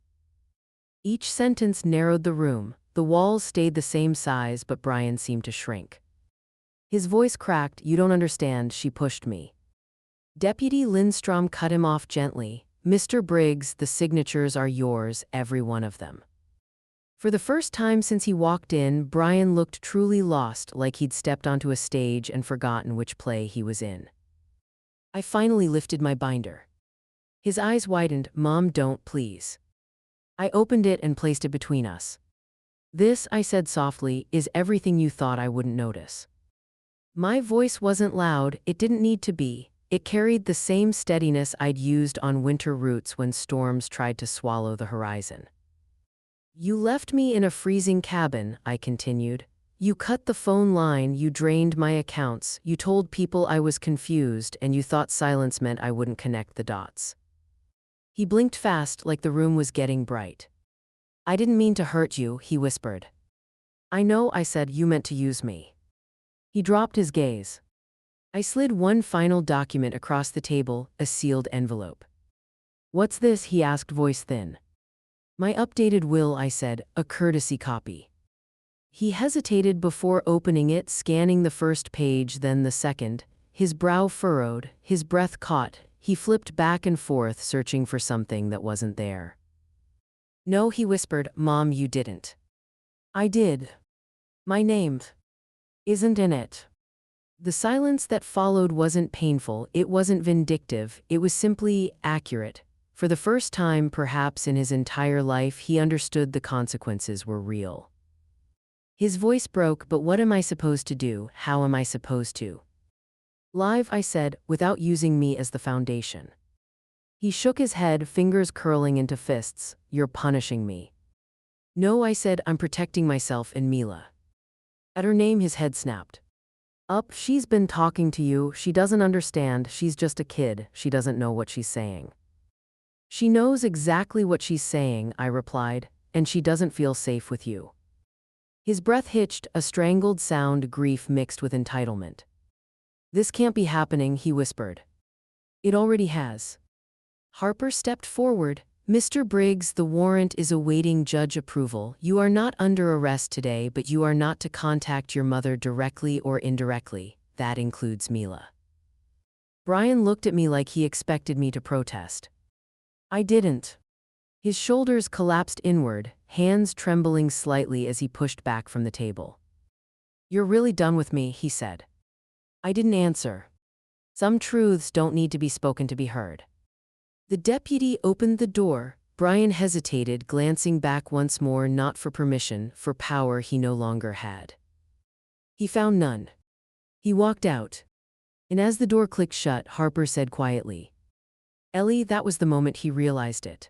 Each sentence narrowed the room. The walls stayed the same size, but Brian seemed to shrink. His voice cracked. "You don't understand, she pushed me." Deputy Lindstrom cut him off gently. "Mr. Briggs, the signatures are yours, every one of them." For the first time since he walked in, Brian looked truly lost, like he'd stepped onto a stage and forgotten which play he was in. I finally lifted my binder. His eyes widened. "Mom, don't, please." I opened it and placed it between us. "This," I said softly, "is everything you thought I wouldn't notice." My voice wasn't loud. It didn't need to be. It carried the same steadiness I'd used on winter routes when storms tried to swallow the horizon. "You left me in a freezing cabin," I continued. "You cut the phone line, you drained my accounts, you told people I was confused, and you thought silence meant I wouldn't connect the dots." He blinked fast, like the room was getting bright. "I didn't mean to hurt you," he whispered. "I know," I said. "You meant to use me." He dropped his gaze. I slid one final document across the table, a sealed envelope. "What's this?" he asked, voice thin. "My updated will," I said, "a courtesy copy." He hesitated before opening it, scanning the first page, then the second. His brow furrowed, his breath caught. He flipped back and forth, searching for something that wasn't there. "No," he whispered. "Mom, you didn't." "I did. My name isn't in it." The silence that followed wasn't painful, it wasn't vindictive, it was simply accurate. For the first time, perhaps in his entire life, he understood the consequences were real. His voice broke. "But what am I supposed to do? How am I supposed to?" "Live," I said, "without using me as the foundation." He shook his head, fingers curling into fists. "You're punishing me." "No," I said, "I'm protecting myself and Mila." At her name, his head snapped. "Up, she's been talking to you. She doesn't understand. She's just a kid. She doesn't know what she's saying." "She knows exactly what she's saying," I replied, "and she doesn't feel safe with you." His breath hitched, a strangled sound, grief mixed with entitlement. "This can't be happening," he whispered. "It already has." Harper stepped forward. "Mr. Briggs, the warrant is awaiting judge approval. You are not under arrest today, but you are not to contact your mother directly or indirectly. that includes Mila. Brian looked at me like he expected me to protest. I didn't. His shoulders collapsed inward, hands trembling slightly as he pushed back from the table. You're really done with me, he said. I didn't answer. Some truths don't need to be spoken to be heard. The deputy opened the door. Brian hesitated, glancing back once more, not for permission, for power he no longer had. He found none. He walked out. And as the door clicked shut, Harper said quietly, Ellie, that was the moment he realized it.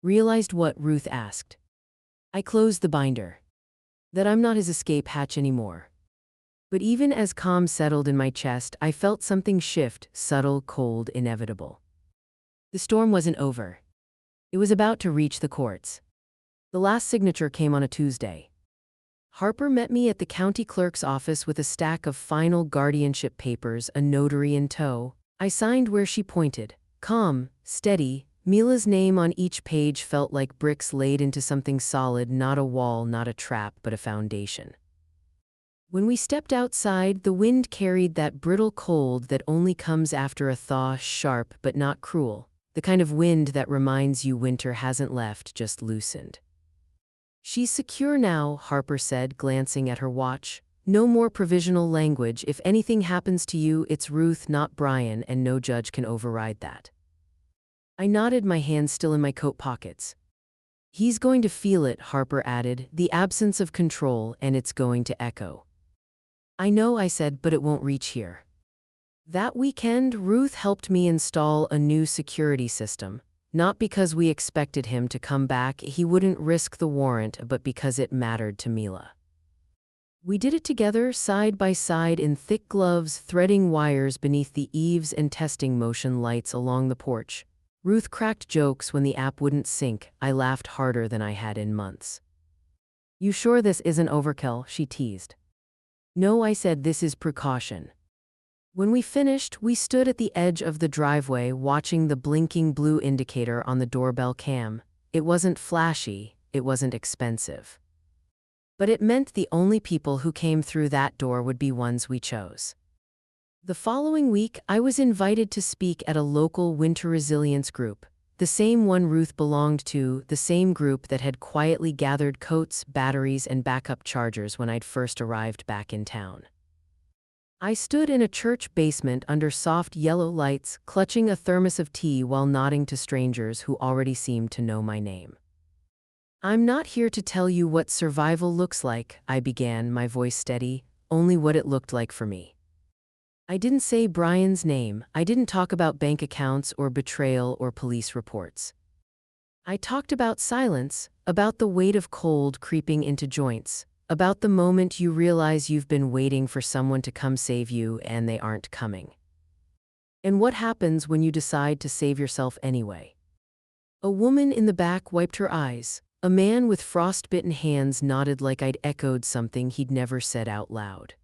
Realized what? Ruth asked. I closed the binder. That I'm not his escape hatch anymore. But even as calm settled in my chest, I felt something shift, subtle, cold, inevitable. The storm wasn't over. It was about to reach the courts. The last signature came on a Tuesday. Harper met me at the county clerk's office with a stack of final guardianship papers, a notary in tow. I signed where she pointed. Calm, steady, Mila's name on each page felt like bricks laid into something solid, not a wall, not a trap, but a foundation. When we stepped outside, the wind carried that brittle cold that only comes after a thaw, sharp but not cruel, the kind of wind that reminds you winter hasn't left, just loosened. She's secure now, Harper said, glancing at her watch. No more provisional language. If anything happens to you, it's Ruth, not Brian, and no judge can override that. I nodded, my hands still in my coat pockets. He's going to feel it, Harper added, the absence of control, and it's going to echo. I know, I said, but it won't reach here. That weekend, Ruth helped me install a new security system. Not because we expected him to come back, he wouldn't risk the warrant, but because it mattered to Mila. We did it together, side by side in thick gloves, threading wires beneath the eaves and testing motion lights along the porch. Ruth cracked jokes when the app wouldn't sync. I laughed harder than I had in months. You sure this isn't overkill? She teased. No, I said, this is precaution. When we finished, we stood at the edge of the driveway watching the blinking blue indicator on the doorbell cam. It wasn't flashy, it wasn't expensive. But it meant the only people who came through that door would be ones we chose. The following week, I was invited to speak at a local winter resilience group, the same one Ruth belonged to, the same group that had quietly gathered coats, batteries, and backup chargers when I'd first arrived back in town. I stood in a church basement under soft yellow lights, clutching a thermos of tea while nodding to strangers who already seemed to know my name. I'm not here to tell you what survival looks like, I began, my voice steady, only what it looked like for me. I didn't say Brian's name, I didn't talk about bank accounts or betrayal or police reports. I talked about silence, about the weight of cold creeping into joints, about the moment you realize you've been waiting for someone to come save you and they aren't coming. And what happens when you decide to save yourself anyway? A woman in the back wiped her eyes. A man with frostbitten hands nodded like I'd echoed something he'd never said out loud.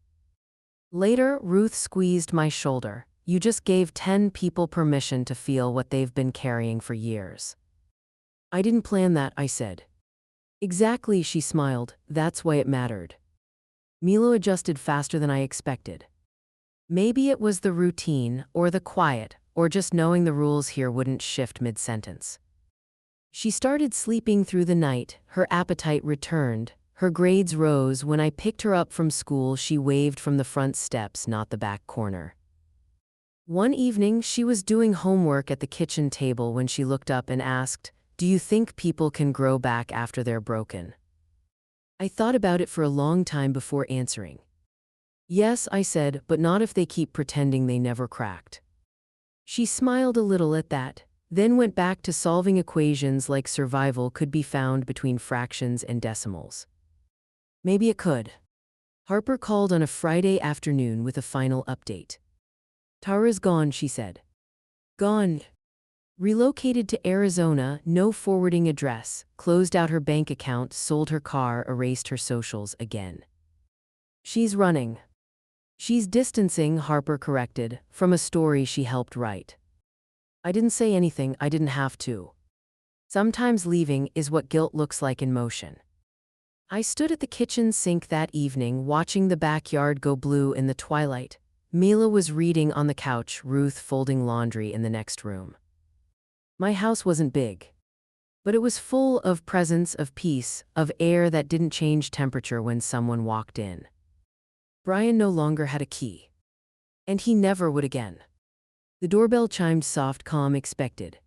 Later, Ruth squeezed my shoulder. You just gave 10 people permission to feel what they've been carrying for years. I didn't plan that, I said. Exactly, she smiled. That's why it mattered. Milo adjusted faster than I expected. Maybe it was the routine, or the quiet, or just knowing the rules here wouldn't shift mid-sentence. She started sleeping through the night, her appetite returned, her grades rose. When I picked her up from school, she waved from the front steps, not the back corner. One evening, she was doing homework at the kitchen table when she looked up and asked, "Do you think people can grow back after they're broken?" I thought about it for a long time before answering. Yes, I said, but not if they keep pretending they never cracked. She smiled a little at that, then went back to solving equations like survival could be found between fractions and decimals. Maybe it could. Harper called on a Friday afternoon with a final update. Tara's gone, she said. Gone. Relocated to Arizona, no forwarding address, closed out her bank account, sold her car, erased her socials again. She's running. She's distancing, Harper corrected, from a story she helped write. I didn't say anything, I didn't have to. Sometimes leaving is what guilt looks like in motion. I stood at the kitchen sink that evening watching the backyard go blue in the twilight. Mila was reading on the couch, Ruth folding laundry in the next room. My house wasn't big, but it was full of presence, of peace, of air that didn't change temperature when someone walked in. Brian no longer had a key. And he never would again. The doorbell chimed soft, calm, expected.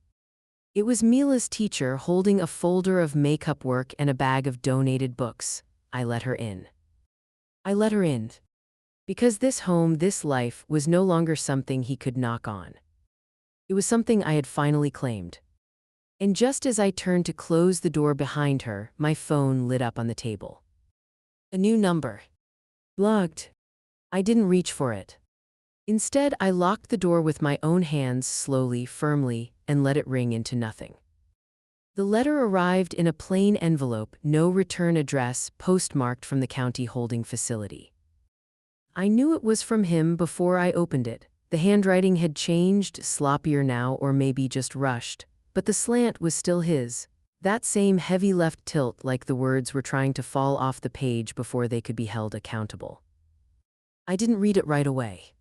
It was Mila's teacher holding a folder of makeup work and a bag of donated books. I let her in. I let her in. Because this home, this life, was no longer something he could knock on. It was something I had finally claimed. And just as I turned to close the door behind her, my phone lit up on the table. A new number. Blocked. I didn't reach for it. Instead, I locked the door with my own hands, slowly, firmly, and let it ring into nothing. The letter arrived in a plain envelope, no return address, postmarked from the county holding facility. I knew it was from him before I opened it. The handwriting had changed, sloppier now, or maybe just rushed, but the slant was still his. That same heavy left tilt, like the words were trying to fall off the page before they could be held accountable. I didn't read it right away.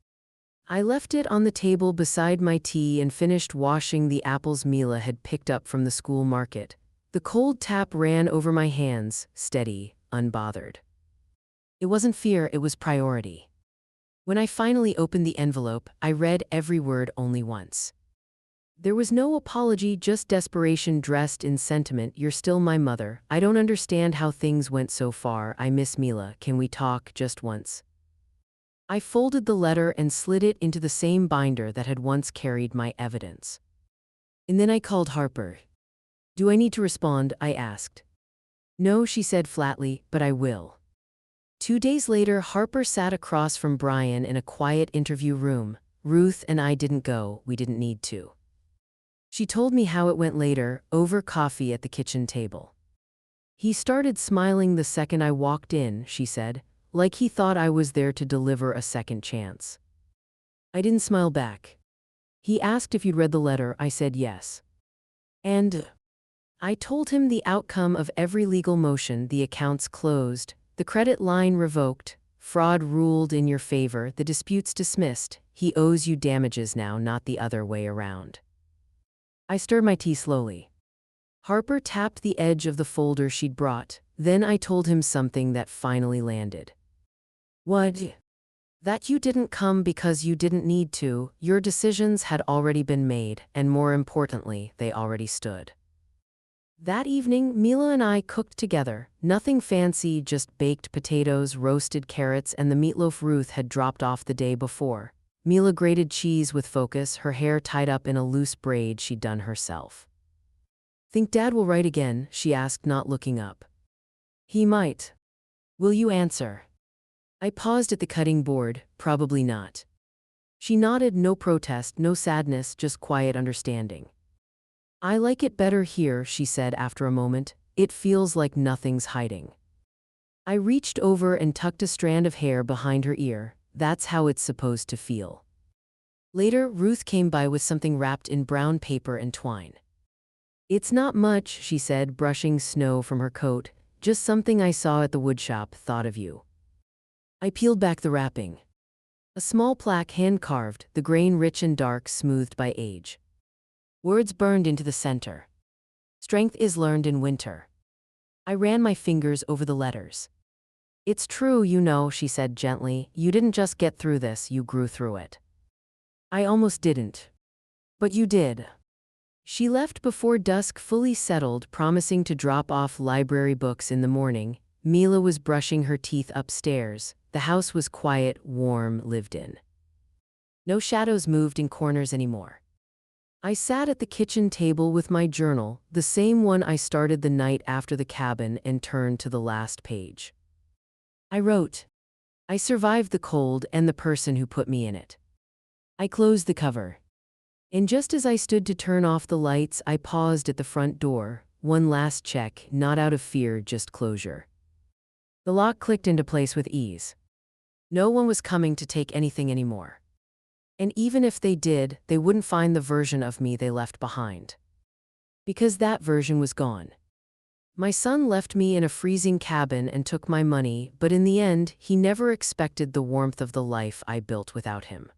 I left it on the table beside my tea and finished washing the apples Mila had picked up from the school market. The cold tap ran over my hands, steady, unbothered. It wasn't fear, it was priority. When I finally opened the envelope, I read every word only once. There was no apology, just desperation dressed in sentiment. You're still my mother. I don't understand how things went so far. I miss Mila. Can we talk just once? I folded the letter and slid it into the same binder that had once carried my evidence. And then I called Harper. Do I need to respond? I asked. No, she said flatly, but I will. 2 days later, Harper sat across from Brian in a quiet interview room. Ruth and I didn't go, we didn't need to. She told me how it went later, over coffee at the kitchen table. He started smiling the second I walked in, she said, like he thought I was there to deliver a second chance. I didn't smile back. He asked if you'd read the letter. I said yes. And I told him the outcome of every legal motion, the accounts closed, the credit line revoked, fraud ruled in your favor, the disputes dismissed. He owes you damages now, not the other way around. I stirred my tea slowly. Harper tapped the edge of the folder she'd brought. Then I told him something that finally landed. What? That you didn't come because you didn't need to. Your decisions had already been made, and more importantly, they already stood. That evening, Mila and I cooked together. Nothing fancy, just baked potatoes, roasted carrots, and the meatloaf Ruth had dropped off the day before. Mila grated cheese with focus, her hair tied up in a loose braid she'd done herself. Think Dad will write again? She asked, not looking up. He might. Will you answer? I paused at the cutting board. Probably not. She nodded, no protest, no sadness, just quiet understanding. I like it better here, she said after a moment. It feels like nothing's hiding. I reached over and tucked a strand of hair behind her ear. That's how it's supposed to feel. Later, Ruth came by with something wrapped in brown paper and twine. It's not much, she said, brushing snow from her coat. Just something I saw at the woodshop, thought of you. I peeled back the wrapping. A small plaque, hand-carved, the grain rich and dark, smoothed by age. Words burned into the center. Strength is learned in winter. I ran my fingers over the letters. It's true, you know, she said gently. You didn't just get through this, you grew through it. I almost didn't. But you did. She left before dusk fully settled, promising to drop off library books in the morning. Mila was brushing her teeth upstairs. The house was quiet, warm, lived in. No shadows moved in corners anymore. I sat at the kitchen table with my journal, the same one I started the night after the cabin, and turned to the last page. I wrote, I survived the cold and the person who put me in it. I closed the cover. And just as I stood to turn off the lights, I paused at the front door. One last check, not out of fear, just closure. The lock clicked into place with ease. No one was coming to take anything anymore. And even if they did, they wouldn't find the version of me they left behind. Because that version was gone. My son left me in a freezing cabin and took my money, but in the end, he never expected the warmth of the life I built without him.